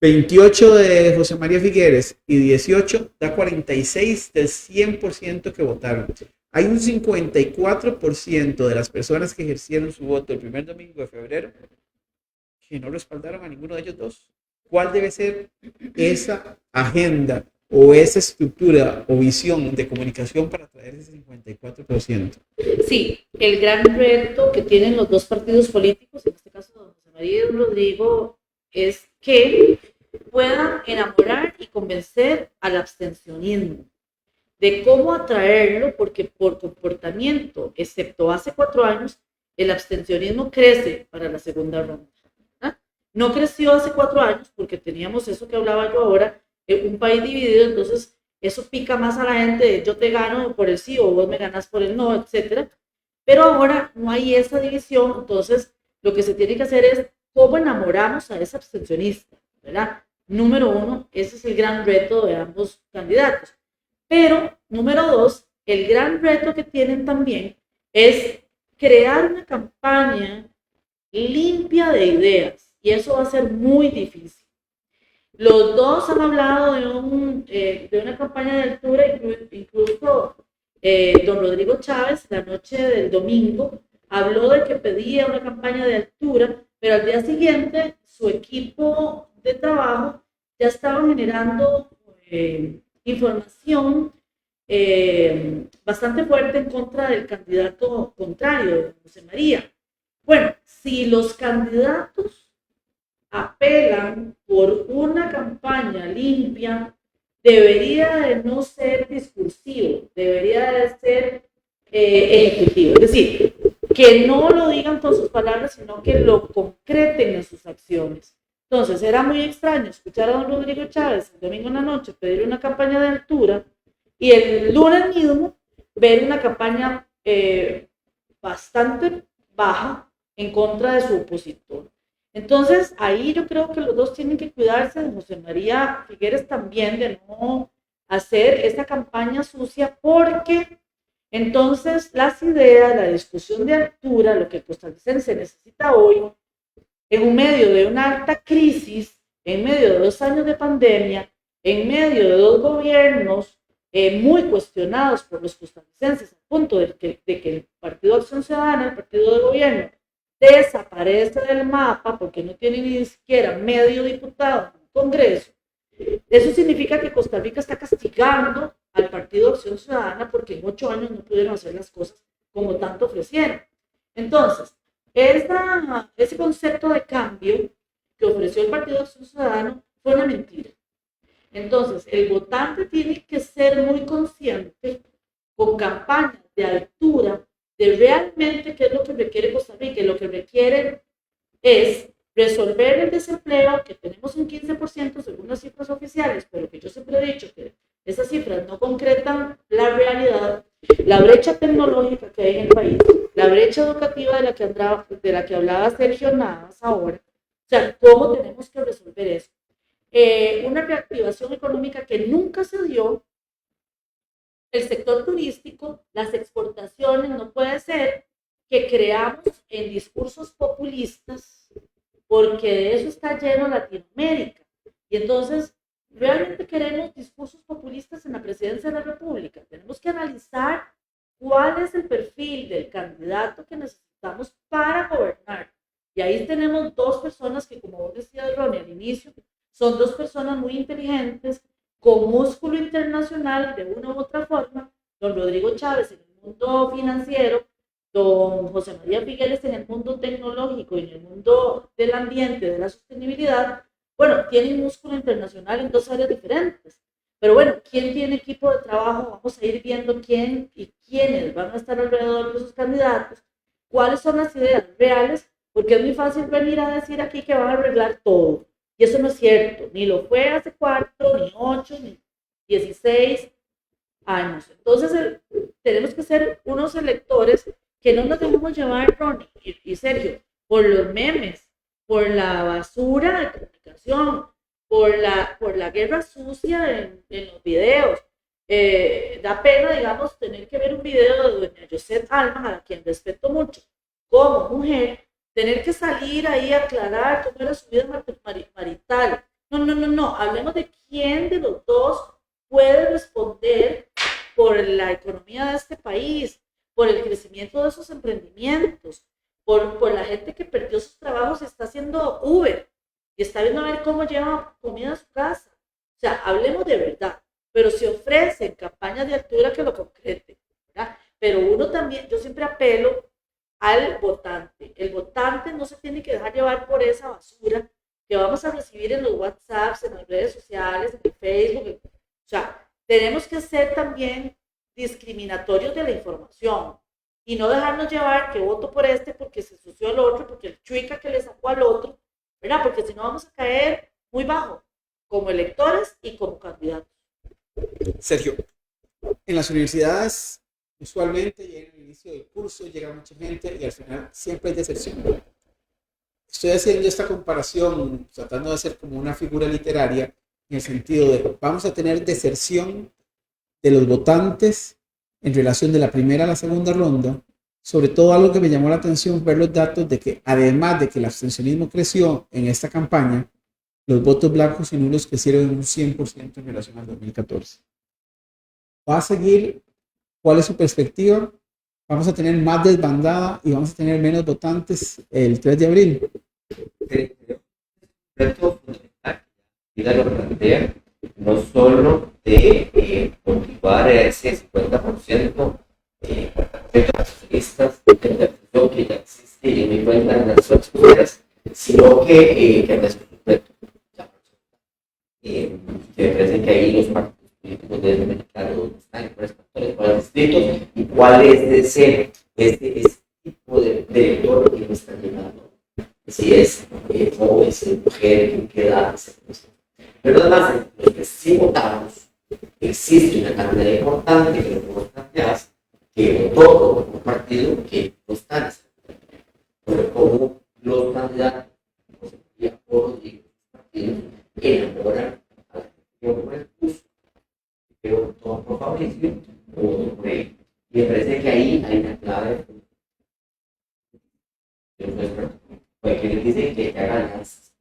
28 de José María Figueres y 18 da 46 del 100% que votaron. Hay un 54% de las personas que ejercieron su voto el primer domingo de febrero que no respaldaron a ninguno de ellos dos. ¿Cuál debe ser esa agenda o esa estructura o visión de comunicación para traer ese 54%? Sí, el gran reto que tienen los 2 partidos políticos, en este caso don José María y don Rodrigo, es que puedan enamorar y convencer al abstencionismo de cómo atraerlo, porque por comportamiento, excepto hace 4 años, el abstencionismo crece para la segunda ronda. No creció hace 4 años porque teníamos eso que hablaba yo ahora, un país dividido, entonces eso pica más a la gente de yo te gano por el sí o vos me ganas por el no, etcétera. Pero ahora no hay esa división, entonces lo que se tiene que hacer es cómo enamoramos a ese abstencionista, ¿verdad? Número 1, ese es el gran reto de ambos candidatos. Pero, número 2, el gran reto que tienen también es crear una campaña limpia de ideas, y eso va a ser muy difícil. Los 2 han hablado de una campaña de altura, incluso don Rodrigo Chávez, la noche del domingo, habló de que pedía una campaña de altura, pero al día siguiente su equipo de trabajo ya estaba generando información bastante fuerte en contra del candidato contrario, José María. Bueno, si los candidatos apelan por una campaña limpia, debería de no ser discursivo, debería de ser ejecutivo. Es decir, que no lo digan con sus palabras, sino que lo concreten en sus acciones. Entonces, era muy extraño escuchar a don Rodrigo Chávez el domingo en la noche pedir una campaña de altura y el lunes mismo ver una campaña bastante baja en contra de su opositor. Entonces, ahí yo creo que los 2 tienen que cuidarse, de José María Figueres también, de no hacer esta campaña sucia, porque entonces las ideas, la discusión de altura, lo que el costarricense necesita hoy, en medio de una alta crisis, en medio de 2 años de pandemia, en medio de 2 gobiernos muy cuestionados por los costarricenses, al punto de que el Partido Acción Ciudadana, el partido de gobierno, desaparece del mapa porque no tiene ni siquiera medio diputado en el Congreso. Eso significa que Costa Rica está castigando al Partido Acción Ciudadana porque en 8 años no pudieron hacer las cosas como tanto ofrecieron. Entonces, ese concepto de cambio que ofreció el Partido Acción Ciudadana fue una mentira. Entonces, el votante tiene que ser muy consciente con campañas de altura de realmente qué es lo que requiere Costa Rica. Lo que requiere es resolver el desempleo, que tenemos un 15% según las cifras oficiales, pero que yo siempre he dicho que esas cifras no concretan la realidad, la brecha tecnológica que hay en el país, la brecha educativa de la que hablaba Sergio Navas ahora. O sea, ¿cómo tenemos que resolver eso? Una reactivación económica que nunca se dio, el sector turístico, las exportaciones, no puede ser que creamos en discursos populistas, porque de eso está lleno Latinoamérica. Y entonces, ¿realmente queremos discursos populistas en la presidencia de la República? Tenemos que analizar cuál es el perfil del candidato que necesitamos para gobernar. Y ahí tenemos dos personas que, como vos decías, Ronnie, al inicio, son dos personas muy inteligentes, con músculo internacional de una u otra forma, don Rodrigo Chávez en el mundo financiero, don José María Figueres en el mundo tecnológico y en el mundo del ambiente, de la sostenibilidad. Bueno, tienen músculo internacional en dos áreas diferentes. Pero bueno, ¿quién tiene equipo de trabajo? Vamos a ir viendo quién y quiénes van a estar alrededor de esos candidatos, cuáles son las ideas reales, porque es muy fácil venir a decir aquí que van a arreglar todo. Y eso no es cierto, ni lo fue hace 4, ni 8, ni 16 años. Entonces, tenemos que ser unos electores que no nos dejemos llevar, Ronnie y Sergio, por los memes, por la basura de comunicación, por la guerra sucia en los videos. Da pena, digamos, tener que ver un video de doña Josette Alma, a quien respeto mucho, como mujer, tener que salir ahí a aclarar cómo era su vida marital. No, hablemos de quién de los dos puede responder por la economía de este país, por el crecimiento de esos emprendimientos, por la gente que perdió sus trabajos y está haciendo Uber y está viendo a ver cómo lleva comida a su casa. O sea, hablemos de verdad, pero se ofrecen campañas de altura que lo concreten, ¿verdad? Pero uno también, yo siempre apelo al votante. El votante no se tiene que dejar llevar por esa basura que vamos a recibir en los WhatsApps, en las redes sociales, en el Facebook. O sea, tenemos que ser también discriminatorios de la información y no dejarnos llevar que voto por este porque se ensució el otro, porque el chuica que le sacó al otro, ¿verdad? Porque si no vamos a caer muy bajo como electores y como candidatos. Sergio, en las universidades usualmente llega al inicio del curso, llega mucha gente y al final siempre hay deserción. Estoy haciendo esta comparación, tratando de hacer como una figura literaria, en el sentido de vamos a tener deserción de los votantes en relación de la primera a la segunda ronda. Sobre todo algo que me llamó la atención, ver los datos de que además de que el abstencionismo creció en esta campaña, los votos blancos y nulos crecieron en un 100% en relación al 2014. ¿Va a seguir? ¿Cuál es su perspectiva? ¿Vamos a tener más desbandada y vamos a tener menos votantes el 3 de abril? Reto fundamental, y lo plantea, no solo de cultivar ese 50% de accionistas de la que ya existe y me cuenta en las otras, sino que es un reto. Me parece que ahí los partidos políticos deben verificar dónde están, cuáles factores, cuáles distritos y cuál es ese tipo de elector que nos está llegando. Si es joven, si es mujer, qué edad, pero además, los que sí votamos, existe una cantidad importante que nos plantear que votó por un partido que no está en ese pero como los candidatos, por los partidos, enamoran a la gente por el curso. Pero todo por Fabricio, o por él. Y me parece que ahí hay una clave. Porque él dice que haga alianzas.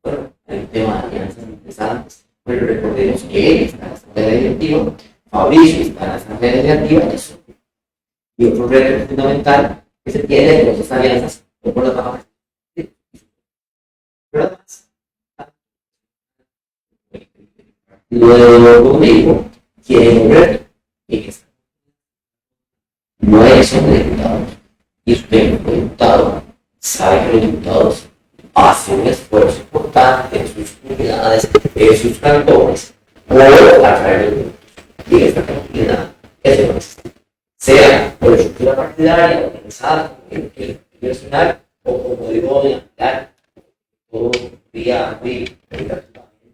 Bueno, el tema de alianzas interesantes, pero recordemos que él está en la asamblea directiva, Fabricio está en la asamblea legislativa, eso. Y otro reto fundamental que se tiene con esas alianzas, o por las bajas. Pero además, luego conmigo, quiere un reto, y que no hay elección de diputados. Y usted, como diputado, sabe que los diputados hacen un esfuerzo importante en sus comunidades, en sus cantones, por atraer los votos. Y esta comunidad es de sea por estructura partidaria, organizada, en el nacional, o como digo, todo día abrir,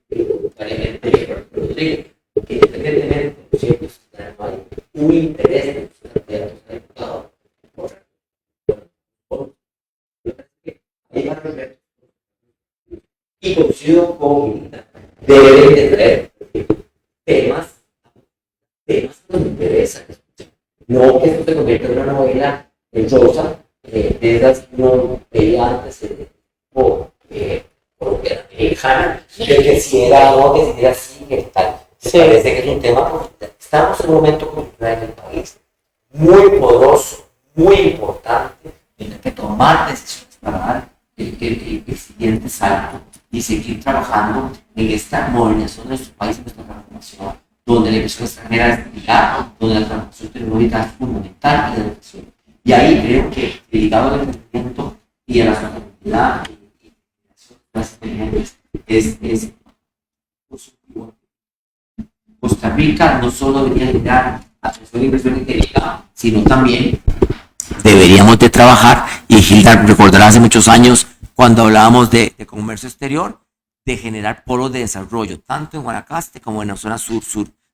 voluntariamente, que independientemente de ciertos no hay un interés de los candidatos a diputados y coincido con Hilda, deben de traer temas que nos interesan. No que esto se convierta en una novela rosa, de esas que uno veía antes por lejana, de que si era no, que si era así, que tal. Me parece que es un tema, porque estamos en un momento cultural en el país muy poderoso, muy importante, en el que tomar decisiones para dar el siguiente salto y seguir trabajando en esta modernización de nuestro país, en nuestra transformación, donde la inversión extranjera es vital, donde la transformación tecnológica es fundamental y la educación. Y ahí creo que ligado al emprendimiento y a la sostenibilidad y las experiencias es positivo. Costa Rica no solo debería liderar atención a inversión inteligente, sino también deberíamos de trabajar, y Hilda recordará hace muchos años cuando hablábamos de comercio exterior, de generar polos de desarrollo, tanto en Guanacaste como en la zona sur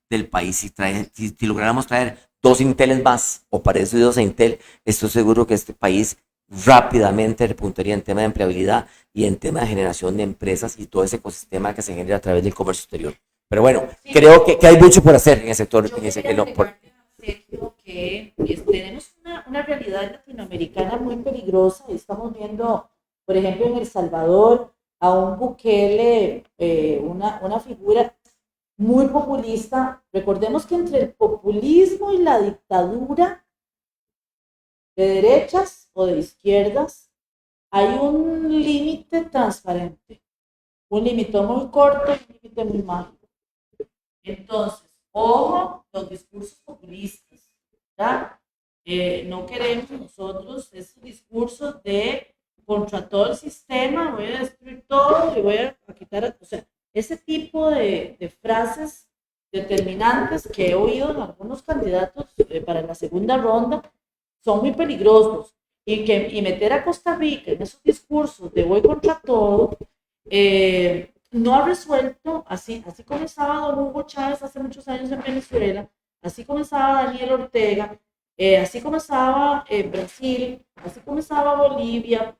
del país. Si lográramos traer 2 Inteles más o parecidos a Intel, estoy seguro que este país rápidamente repuntaría en tema de empleabilidad y en tema de generación de empresas y todo ese ecosistema que se genera a través del comercio exterior. Pero bueno, sí, creo que hay mucho por hacer en el sector. Sergio, que tenemos una realidad latinoamericana muy peligrosa y estamos viendo, por ejemplo, en El Salvador, a un Bukele, una figura muy populista. Recordemos que entre el populismo y la dictadura de derechas o de izquierdas hay un límite transparente, un límite muy corto y un límite muy mágico. Entonces, ojo, los discursos populistas, ¿verdad? No queremos nosotros esos discursos de contra todo el sistema, voy a destruir todo y voy a quitar, o sea, ese tipo de frases determinantes que he oído en algunos candidatos para la segunda ronda son muy peligrosos, y meter a Costa Rica en esos discursos de voy contra todo, no ha resuelto, así comenzaba don Hugo Chávez hace muchos años en Venezuela, así comenzaba Daniel Ortega, así comenzaba Brasil, así comenzaba Bolivia,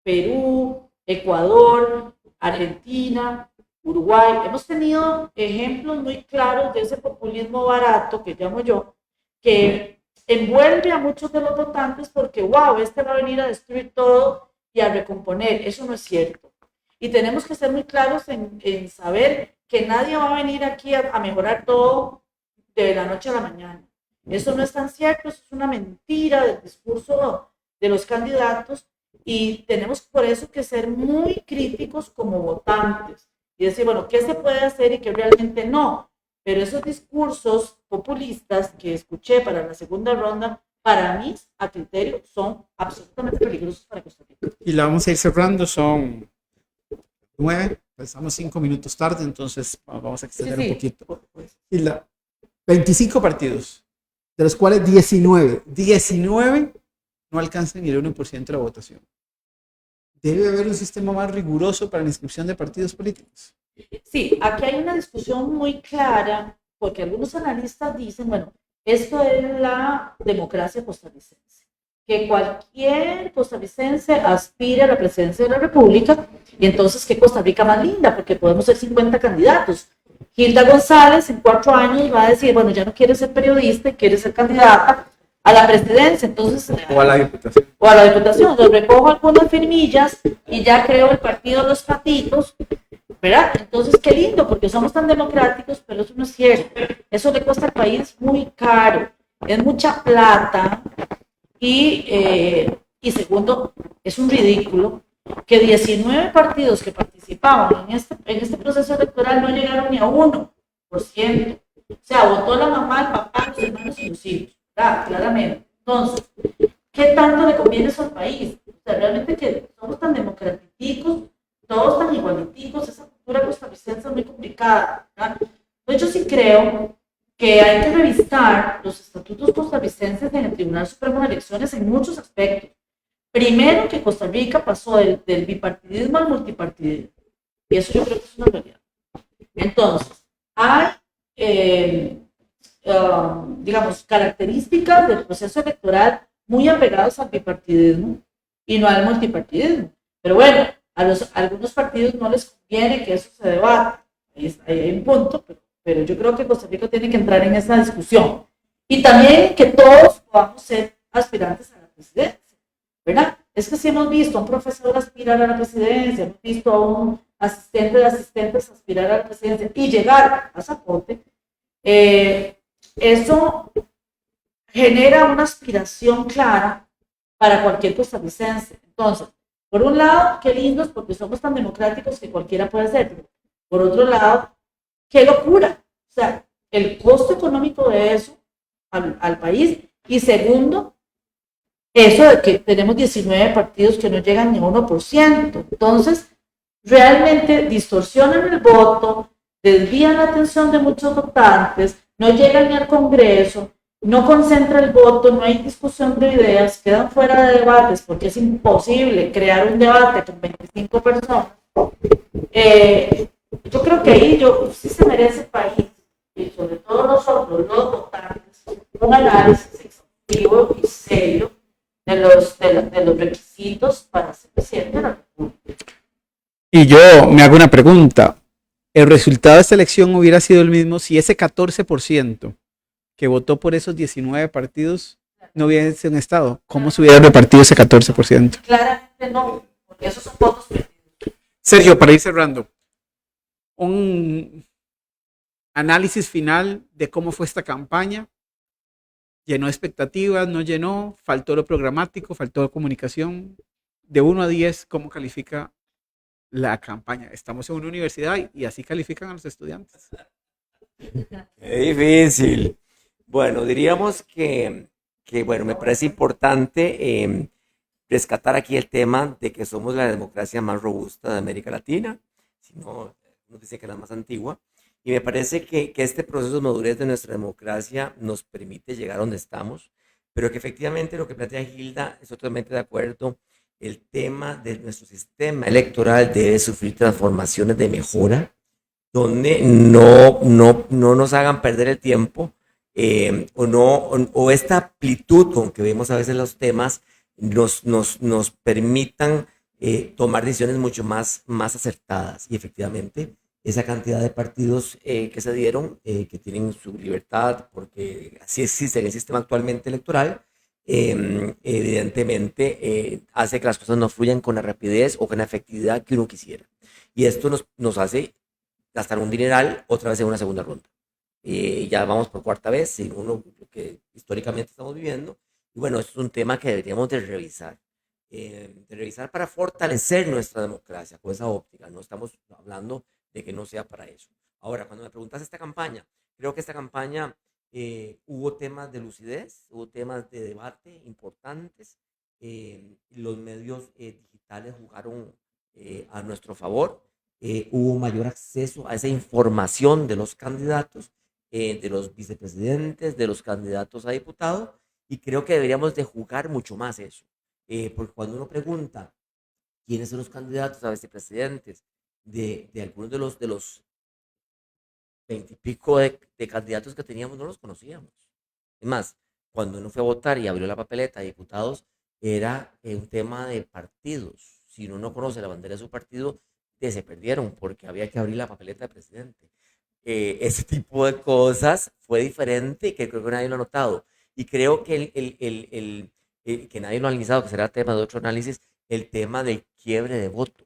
Perú, Ecuador, Argentina, Uruguay. Hemos tenido ejemplos muy claros de ese populismo barato, que llamo yo, que envuelve a muchos de los votantes porque, wow, este va a venir a destruir todo y a recomponer. Eso no es cierto. Y tenemos que ser muy claros en saber que nadie va a venir aquí a mejorar todo de la noche a la mañana. Eso no es tan cierto, eso es una mentira del discurso de los candidatos, y tenemos por eso que ser muy críticos como votantes y decir, bueno, ¿qué se puede hacer y qué realmente no? Pero esos discursos populistas que escuché para la segunda ronda, para mí, a criterio, son absolutamente peligrosos para Costa Rica. Y la vamos a ir cerrando, son 9, estamos 5 minutos tarde, entonces vamos a extender un poquito. Y 25 partidos, de los cuales 19 no alcanzan ni el 1% de la votación. ¿Debe haber un sistema más riguroso para la inscripción de partidos políticos? Sí, aquí hay una discusión muy clara, porque algunos analistas dicen, bueno, esto es la democracia costarricense, que cualquier costarricense aspire a la presidencia de la República, y entonces qué Costa Rica más linda, porque podemos ser 50 candidatos. Hilda González en 4 años va a decir, bueno, ya no quiere ser periodista y quiere ser candidata a la presidencia, entonces, o a la diputación. O a la diputación. Yo recojo algunas firmillas y ya creo el partido de los patitos, ¿verdad? Entonces, qué lindo, porque somos tan democráticos, pero eso no es cierto. Eso le cuesta al país muy caro, es mucha plata, y segundo, es un ridículo que 19 partidos que participaban en este proceso electoral no llegaron ni a 1%. O sea, votó la mamá, el papá, los hermanos y los hijos, ¿verdad? Claramente. Entonces, ¿qué tanto le conviene eso al país? O sea, realmente que somos tan democráticos, todos tan igualiticos, esa cultura costarricense es muy complicada, ¿verdad? Entonces, yo sí creo que hay que revisar los estatutos costarricenses en el Tribunal Supremo de Elecciones en muchos aspectos. Primero que Costa Rica pasó del bipartidismo al multipartidismo. Y eso yo creo que es una realidad. Entonces, hay, digamos, características del proceso electoral muy apegados al bipartidismo y no al multipartidismo. Pero bueno, a algunos partidos no les conviene que eso se debata. Ahí hay un punto, pero yo creo que Costa Rica tiene que entrar en esa discusión. Y también que todos podamos ser aspirantes a la presidencia, ¿verdad? Es que si hemos visto a un profesor aspirar a la presidencia, hemos visto a un asistente de asistentes aspirar a la presidencia y llegar a pasaporte, eso genera una aspiración clara para cualquier costarricense. Entonces, por un lado, qué lindos porque somos tan democráticos que cualquiera puede hacerlo. Por otro lado, qué locura. O sea, el costo económico de eso al país. Y segundo, eso de que tenemos 19 partidos que no llegan ni a 1%. Entonces, realmente distorsionan el voto, desvían la atención de muchos votantes, no llegan ni al Congreso, no concentra el voto, no hay discusión de ideas, quedan fuera de debates porque es imposible crear un debate con 25 personas. Yo creo que ahí sí se merece el país, y sobre todo nosotros, los votantes, un análisis exhaustivo y serio de los requisitos para ser presidente de la República. Y yo me hago una pregunta. ¿El resultado de esta elección hubiera sido el mismo si ese 14% que votó por esos 19 partidos no hubiese un estado? ¿Cómo se hubiera repartido ese 14%? Claramente no, porque esos son votos perdidos. Sergio, para ir cerrando, un análisis final de cómo fue esta campaña. ¿Llenó expectativas? ¿No llenó? ¿Faltó lo programático? ¿Faltó la comunicación? De 1 a 10, ¿cómo califica la campaña? Estamos en una universidad y así califican a los estudiantes. Qué difícil. Bueno, diríamos bueno, me parece importante rescatar aquí el tema de que somos la democracia más robusta de América Latina, si no, nos dice que la más antigua, y me parece que este proceso de madurez de nuestra democracia nos permite llegar a donde estamos, pero que efectivamente lo que plantea Gilda es totalmente de acuerdo. El tema de nuestro sistema electoral debe sufrir transformaciones de mejora, donde no nos hagan perder el tiempo, o esta amplitud con que vemos a veces los temas nos permitan tomar decisiones mucho más acertadas. Y efectivamente, esa cantidad de partidos que se dieron, que tienen su libertad, porque así existe en el sistema actualmente electoral, evidentemente hace que las cosas no fluyan con la rapidez o con la efectividad que uno quisiera. Y esto nos hace gastar un dineral otra vez en una segunda ronda. Ya vamos por cuarta vez, según lo que históricamente estamos viviendo. Y bueno, esto es un tema que deberíamos de revisar para fortalecer nuestra democracia con esa óptica. No estamos hablando de que no sea para eso. Ahora, cuando me preguntas esta campaña, creo que esta campaña hubo temas de lucidez, hubo temas de debate importantes. Los medios digitales jugaron a nuestro favor. Hubo mayor acceso a esa información de los candidatos, de los vicepresidentes, de los candidatos a diputado, y creo que deberíamos de jugar mucho más eso. Porque cuando uno pregunta quiénes son los candidatos a vicepresidentes de algunos de los 20 y pico de candidatos que teníamos, no los conocíamos. Es más, cuando uno fue a votar y abrió la papeleta de diputados, era un tema de partidos. Si uno no conoce la bandera de su partido, se perdieron porque había que abrir la papeleta de presidente. Ese tipo de cosas fue diferente y que creo que nadie lo ha notado. Y creo que que nadie lo ha analizado, que será tema de otro análisis, el tema del quiebre de voto.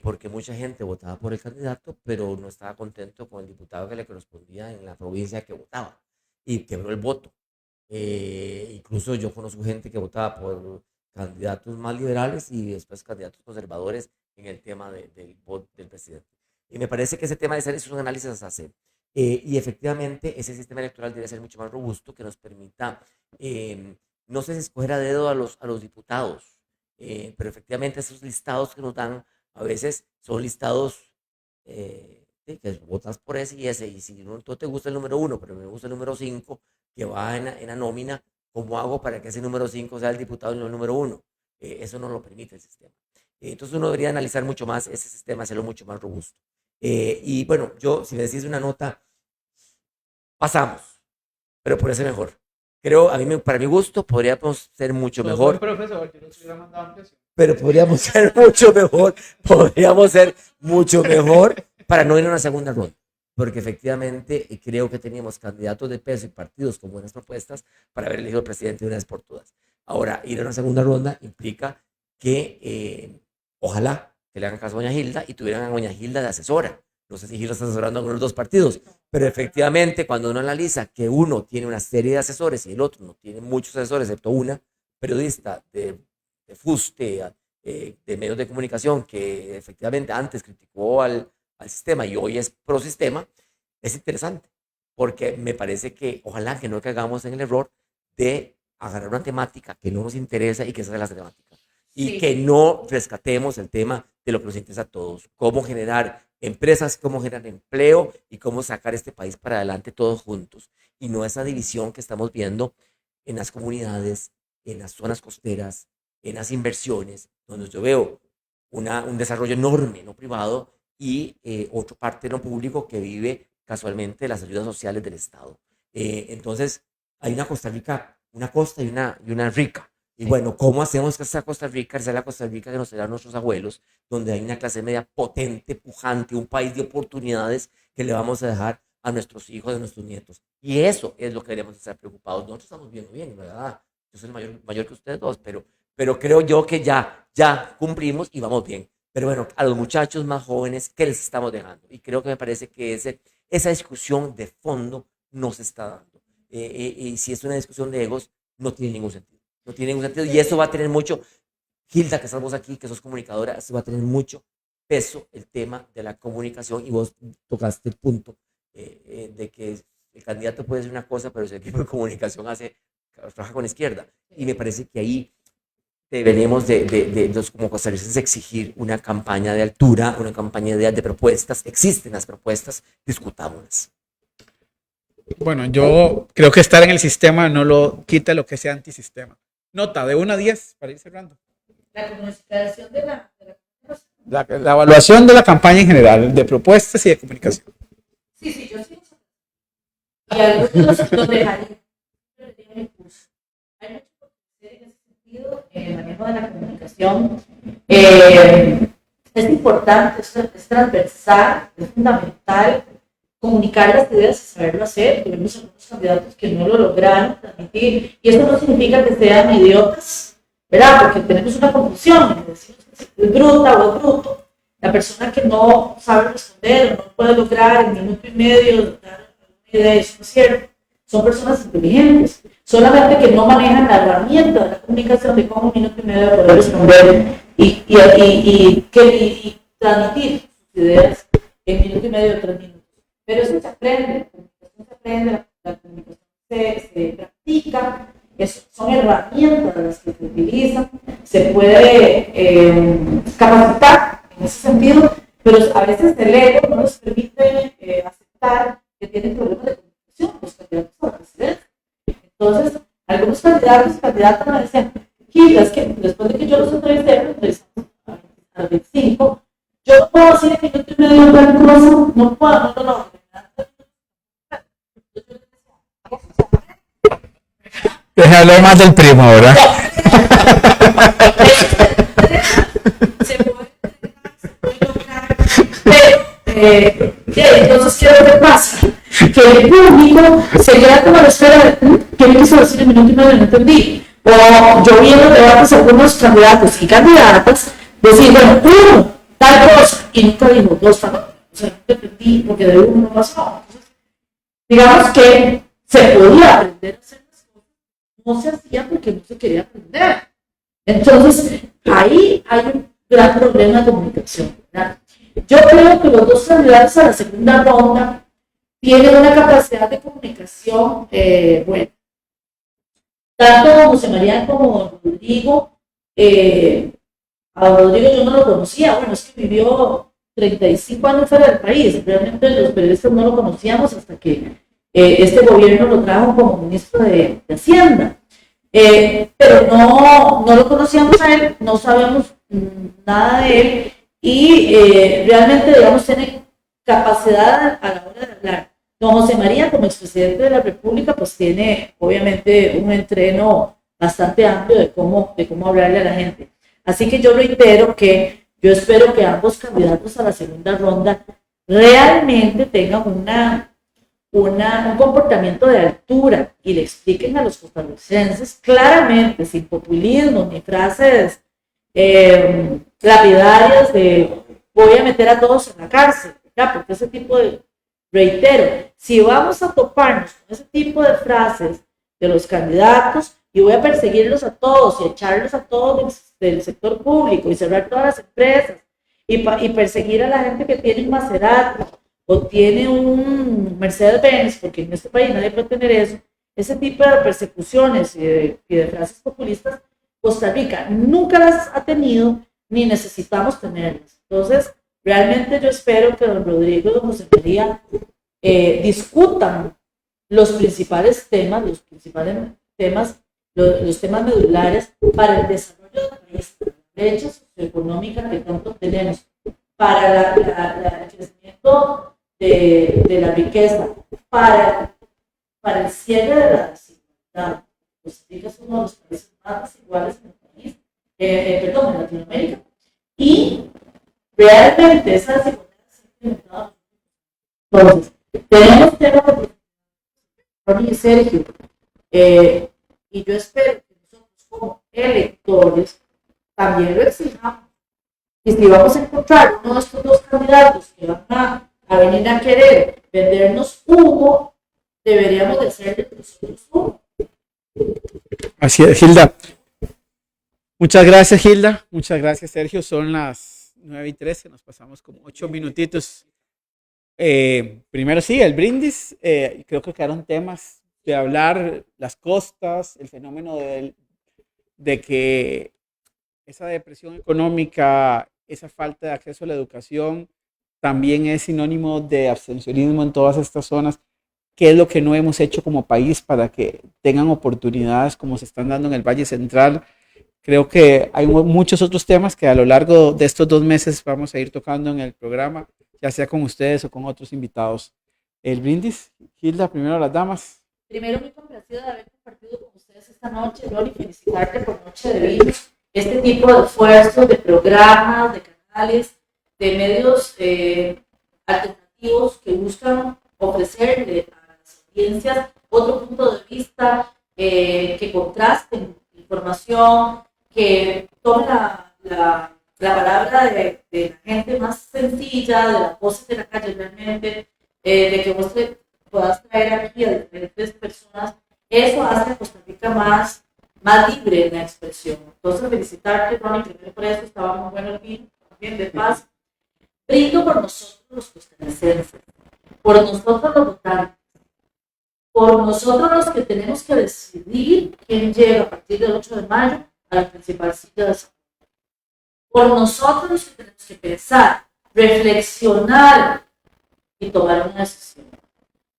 Porque mucha gente votaba por el candidato, pero no estaba contento con el diputado que le correspondía en la provincia que votaba y quebró el voto. Incluso yo conozco gente que votaba por candidatos más liberales y después candidatos conservadores en el tema del voto del presidente. Y me parece que ese tema de hacer esos análisis a hacer. Y efectivamente ese sistema electoral debe ser mucho más robusto, que nos permita, no sé si escoger a dedo a los diputados, pero efectivamente esos listados que nos dan a veces son listados que votas por ese, y si no te gusta el número 1, pero me gusta el número 5, que va en la nómina, ¿cómo hago para que ese número 5 sea el diputado y no el número 1? Eso no lo permite el sistema. Entonces uno debería analizar mucho más ese sistema, hacerlo mucho más robusto. Y bueno, yo, si me decís una nota, pasamos, pero puede ser mejor. Creo, para mi gusto, podríamos ser mucho mejor. Profesor, yo los hubiera mandado a presión. Pero podríamos ser mucho mejor para no ir a una segunda ronda. Porque efectivamente creo que teníamos candidatos de peso y partidos con buenas propuestas para haber elegido presidente de una vez por todas. Ahora, ir a una segunda ronda implica que ojalá que le hagan caso a doña Hilda y tuvieran a doña Hilda de asesora. No sé si Hilda está asesorando con los dos partidos, pero efectivamente cuando uno analiza que uno tiene una serie de asesores y el otro no tiene muchos asesores, excepto una periodista de fuste, de medios de comunicación que efectivamente antes criticó al sistema y hoy es pro sistema, es interesante, porque me parece que ojalá que no caigamos en el error de agarrar una temática que no nos interesa y que esa es la temática. Y que no rescatemos el tema de lo que nos interesa a todos, cómo generar empresas, cómo generar empleo y cómo sacar este país para adelante todos juntos. Y no esa división que estamos viendo en las comunidades, en las zonas costeras, en las inversiones, donde yo veo un desarrollo enorme, no privado, y otra parte de lo público que vive casualmente las ayudas sociales del Estado. Entonces, hay una Costa Rica, una costa y una rica. Y bueno, ¿cómo hacemos que esa Costa Rica sea la Costa Rica que nos heredaron nuestros abuelos, donde hay una clase media potente, pujante, un país de oportunidades que le vamos a dejar a nuestros hijos, a nuestros nietos? Y eso es lo que deberíamos estar preocupados. Nosotros estamos viendo bien, ¿verdad? Yo soy mayor que ustedes dos, pero creo yo que ya cumplimos y vamos bien. Pero bueno, a los muchachos más jóvenes, ¿qué les estamos dejando? Y creo que me parece que esa discusión de fondo no se está dando. Y si es una discusión de egos, no tiene ningún sentido. No tiene ningún sentido. Y eso va a tener mucho, Hilda, que estás vos aquí, que sos comunicadora, eso va a tener mucho peso el tema de la comunicación. Y vos tocaste el punto de que el candidato puede ser una cosa, pero si el equipo de comunicación trabaja con la izquierda. Y me parece que ahí deberíamos como costarricenses exigir una campaña de altura, una campaña de propuestas. Existen las propuestas, discutámoslas. Bueno, yo creo que estar en el sistema no lo quita lo que sea antisistema. Nota, de 1 a 10, para ir cerrando. La comunicación de la La evaluación de la campaña en general, de propuestas y de comunicación. Sí, yo sí. Y algunos los dejaría. Hay mucho que hacer en ese sentido, en el manejo de la comunicación. Es importante, es transversal, es fundamental comunicar las ideas y saberlo hacer. Tuvimos algunos candidatos que no lo lograron transmitir, y esto no significa que sean idiotas, ¿verdad? Porque tenemos una confusión, decimos que es bruta o es bruto. La persona que no sabe responder o no puede lograr en minuto y medio dar una idea, eso no es cierto. Son personas inteligentes, solamente que no manejan la herramienta de la comunicación de cómo en minuto y medio poder responder y transmitir sus ideas en minuto y medio o 3 minutos. Pero eso se aprende, la comunicación se practica, son herramientas las que se utilizan, se puede capacitar en ese sentido, pero a veces el ego no nos permite aceptar que tienen problemas de comunicación los candidatos a la presidencia. Entonces, algunos candidatos y candidatas me decían, Hilda, es que después de que yo los entrevisté a 25, yo no puedo decir que yo tengo medio tal cosa, no puedo, no. Déjalo más del primo, ¿verdad? Se puede lograr, pero entonces, ¿qué es lo que pasa? Que el público se queda como a la espera de ¿qué me quiso decir en minuto y medio? No entendí. O yo vi en los debates algunos candidatos y candidatas decir, bueno, uno, tal cosa, y nunca dijo 2 también. O sea, no entendí porque de uno no pasó. Entonces, digamos que se podía aprender a hacer las cosas, no se hacía porque no se quería aprender. Entonces, ahí hay un gran problema de comunicación, ¿verdad? Yo creo que los 2 candidatos a la segunda ronda tienen una capacidad de comunicación buena. Tanto José María como Rodrigo, a Rodrigo yo no lo conocía, bueno, es que vivió 35 años fuera del país, realmente los periodistas no lo conocíamos hasta que este gobierno lo trajo como ministro de Hacienda. Pero no lo conocíamos a él, no sabemos nada de él y realmente, digamos, tiene capacidad a la hora de hablar. Don José María, como expresidente de la República, pues tiene obviamente un entreno bastante amplio de cómo hablarle a la gente. Así que yo reitero que yo espero que ambos candidatos a la segunda ronda realmente tengan un comportamiento de altura y le expliquen a los costarricenses claramente, sin populismo ni frases lapidarias de voy a meter a todos en la cárcel, ¿verdad? Porque ese tipo de, reitero, si vamos a toparnos con ese tipo de frases de los candidatos y voy a perseguirlos a todos y echarlos a todos del sector público y cerrar todas las empresas y perseguir a la gente que tiene un Maserati o tiene un Mercedes-Benz, porque en este país nadie puede tener eso, ese tipo de persecuciones y de frases populistas, Costa Rica nunca las ha tenido ni necesitamos tenerlas. Entonces, realmente yo espero que don Rodrigo y don José María discutan los principales temas, los temas medulares para el desarrollo del país, la brecha socioeconómica que tanto tenemos, para el crecimiento de la riqueza, para el cierre de la desigualdad. Costa Rica es uno de los países más desiguales en el país, en Latinoamérica, y realmente esa desigualdad se ha incrementado. Entonces, tenemos temas de Ronnie y Sergio, y yo espero que nosotros como electores también lo exijamos. Y si vamos a encontrar uno de estos dos candidatos que van a venir a querer vendernos humo, deberíamos de ser nosotros humo. Así es, Gilda. Muchas gracias, Gilda. Muchas gracias, Sergio. Son las 9:13, nos pasamos como 8 minutitos. Primero sí, el brindis. Creo que quedaron temas de hablar, las costas, el fenómeno de que esa depresión económica, esa falta de acceso a la educación, también es sinónimo de abstencionismo en todas estas zonas. ¿Qué es lo que no hemos hecho como país para que tengan oportunidades como se están dando en el Valle Central? Creo que hay muchos otros temas que a lo largo de estos 2 meses vamos a ir tocando en el programa, ya sea con ustedes o con otros invitados. El brindis, Gilda, primero las damas. Primero, muy complacida de haber compartido con ustedes esta noche, Lori, felicitarte por Noche de Vino, este tipo de esfuerzos, de programas, de canales, de medios alternativos que buscan ofrecerle a las audiencias otro punto de vista, que contrasten información, que tome la palabra de la gente más sencilla, de las voces de la calle realmente, de que vos te puedas traer aquí a diferentes personas. Eso hace a Costa Rica más libre en la expresión. Entonces, felicitarte, Ronnie, primero por eso, estaba muy bueno el vino, también de paz. Brindo por nosotros los costarricenses, por nosotros los votantes, por nosotros los que tenemos que decidir quién llega a partir del 8 de mayo a la principal silla de San Juan. Por nosotros los que tenemos que pensar, reflexionar y tomar una decisión.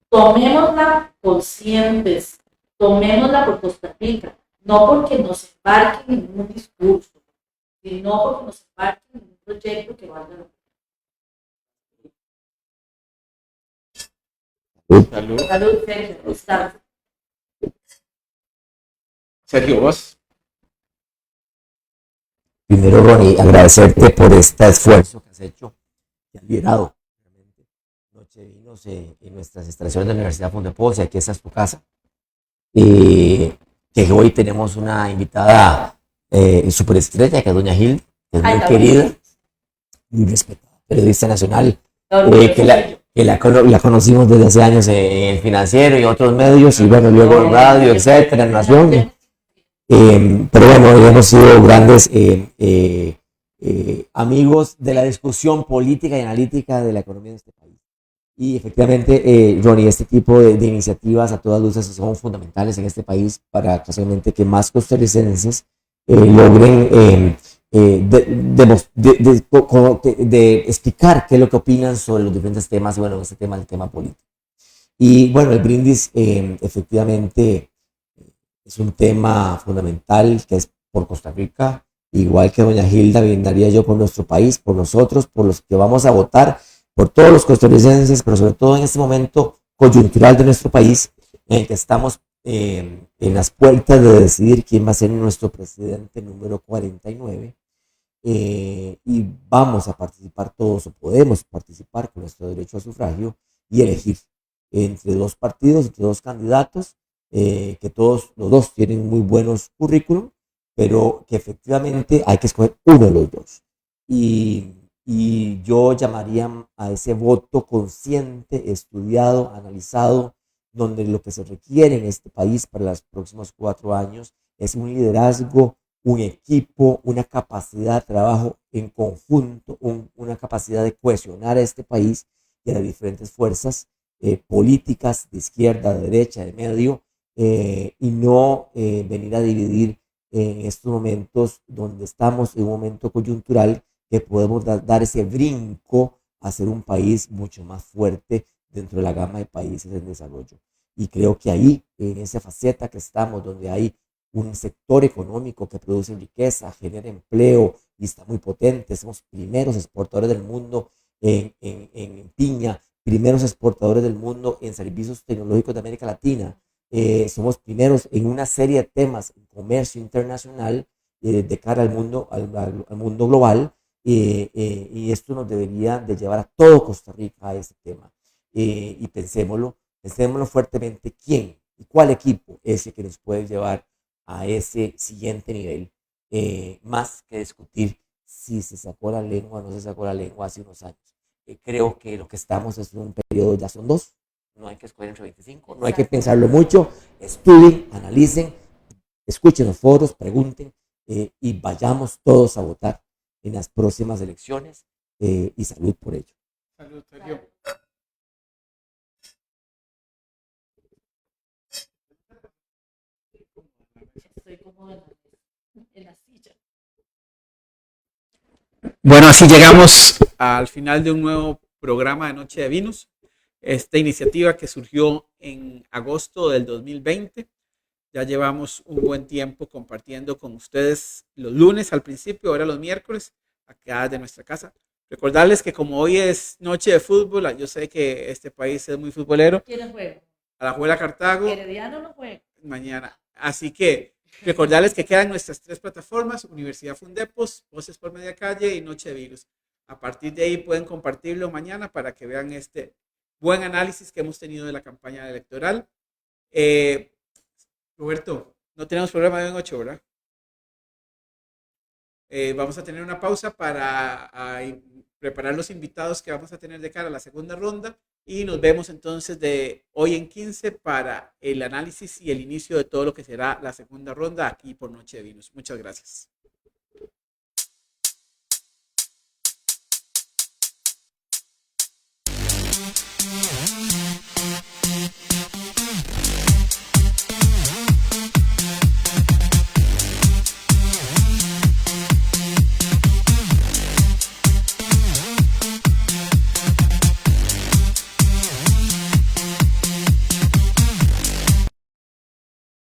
Tomémosla conscientes, tomémosla por Costa Rica, no porque nos embarquen en un discurso, sino porque nos embarquen en un proyecto que valga la pena. Salud. Salud, Sergio. Gustavo. Sergio, vos. Primero, Ronnie, agradecerte por este esfuerzo que has hecho, que has liderado. Noche de Vinos en nuestras instalaciones de la Universidad Fondepoce, aquí esta es tu casa. Que hoy tenemos una invitada superestrella, que es doña Gil, que es muy querida, muy respetada, periodista nacional, que la conocimos desde hace años en el Financiero y otros medios, y bueno, luego en radio, etcétera, en Nación. Pero bueno, hemos sido grandes amigos de la discusión política y analítica de la economía de este país. Y efectivamente, Ronnie, este tipo de iniciativas a todas luces son fundamentales en este país para precisamente que más costarricenses logren de explicar qué es lo que opinan sobre los diferentes temas, y bueno, este tema, el tema político. Y bueno, el brindis efectivamente Es un tema fundamental que es por Costa Rica, igual que doña Hilda, brindaría yo por nuestro país, por nosotros, por los que vamos a votar, por todos los costarricenses, pero sobre todo en este momento coyuntural de nuestro país, en el que estamos en las puertas de decidir quién va a ser nuestro presidente número 49. Y vamos a participar todos, o podemos participar con nuestro derecho a sufragio y elegir entre dos partidos, entre dos candidatos, que todos los dos tienen muy buenos currículum, pero que efectivamente hay que escoger uno de los dos. Y yo llamaría a ese voto consciente, estudiado, analizado, donde lo que se requiere en este país para los próximos 4 años es un liderazgo, un equipo, una capacidad de trabajo en conjunto, una capacidad de cohesionar a este país y a las diferentes fuerzas políticas de izquierda, de derecha, de medio, y no venir a dividir en estos momentos donde estamos en un momento coyuntural que podemos dar ese brinco a ser un país mucho más fuerte dentro de la gama de países en desarrollo. Y creo que ahí, en esa faceta que estamos, donde hay un sector económico que produce riqueza, genera empleo y está muy potente, somos primeros exportadores del mundo en piña, primeros exportadores del mundo en servicios tecnológicos de América Latina, somos primeros en una serie de temas en comercio internacional de cara al mundo, al mundo global, y esto nos debería de llevar a todo Costa Rica a este tema. Y pensémoslo fuertemente, quién y cuál equipo es el que nos puede llevar a ese siguiente nivel, más que discutir si se sacó la lengua o no se sacó la lengua hace unos años. Creo que lo que estamos es en un periodo, ya son 2, no hay que escoger entre 25, no hay que pensarlo mucho, estudien, analicen, escuchen los foros, pregunten, y vayamos todos a votar en las próximas elecciones, y salud por ello. Salud, Sergio. Estoy como en la silla. Bueno, así llegamos al final de un nuevo programa de Noche de Vinos. Esta iniciativa que surgió en agosto del 2020. Ya llevamos un buen tiempo compartiendo con ustedes los lunes al principio, ahora los miércoles, acá de nuestra casa. Recordarles que como hoy es noche de fútbol, yo sé que este país es muy futbolero. ¿Quiénes juegan? Alajuela Cartago. Herediano no juega. Mañana. Así que recordarles que quedan nuestras 3 plataformas, Universidad Fundepos, Voces por Media Calle y Noche de Virus. A partir de ahí pueden compartirlo mañana para que vean este buen análisis que hemos tenido de la campaña electoral. Roberto, no tenemos programa de en 8, ¿verdad? Vamos a tener una pausa para preparar los invitados que vamos a tener de cara a la segunda ronda y nos vemos entonces de hoy en 15 para el análisis y el inicio de todo lo que será la segunda ronda aquí por Noche de Vinos. Muchas gracias.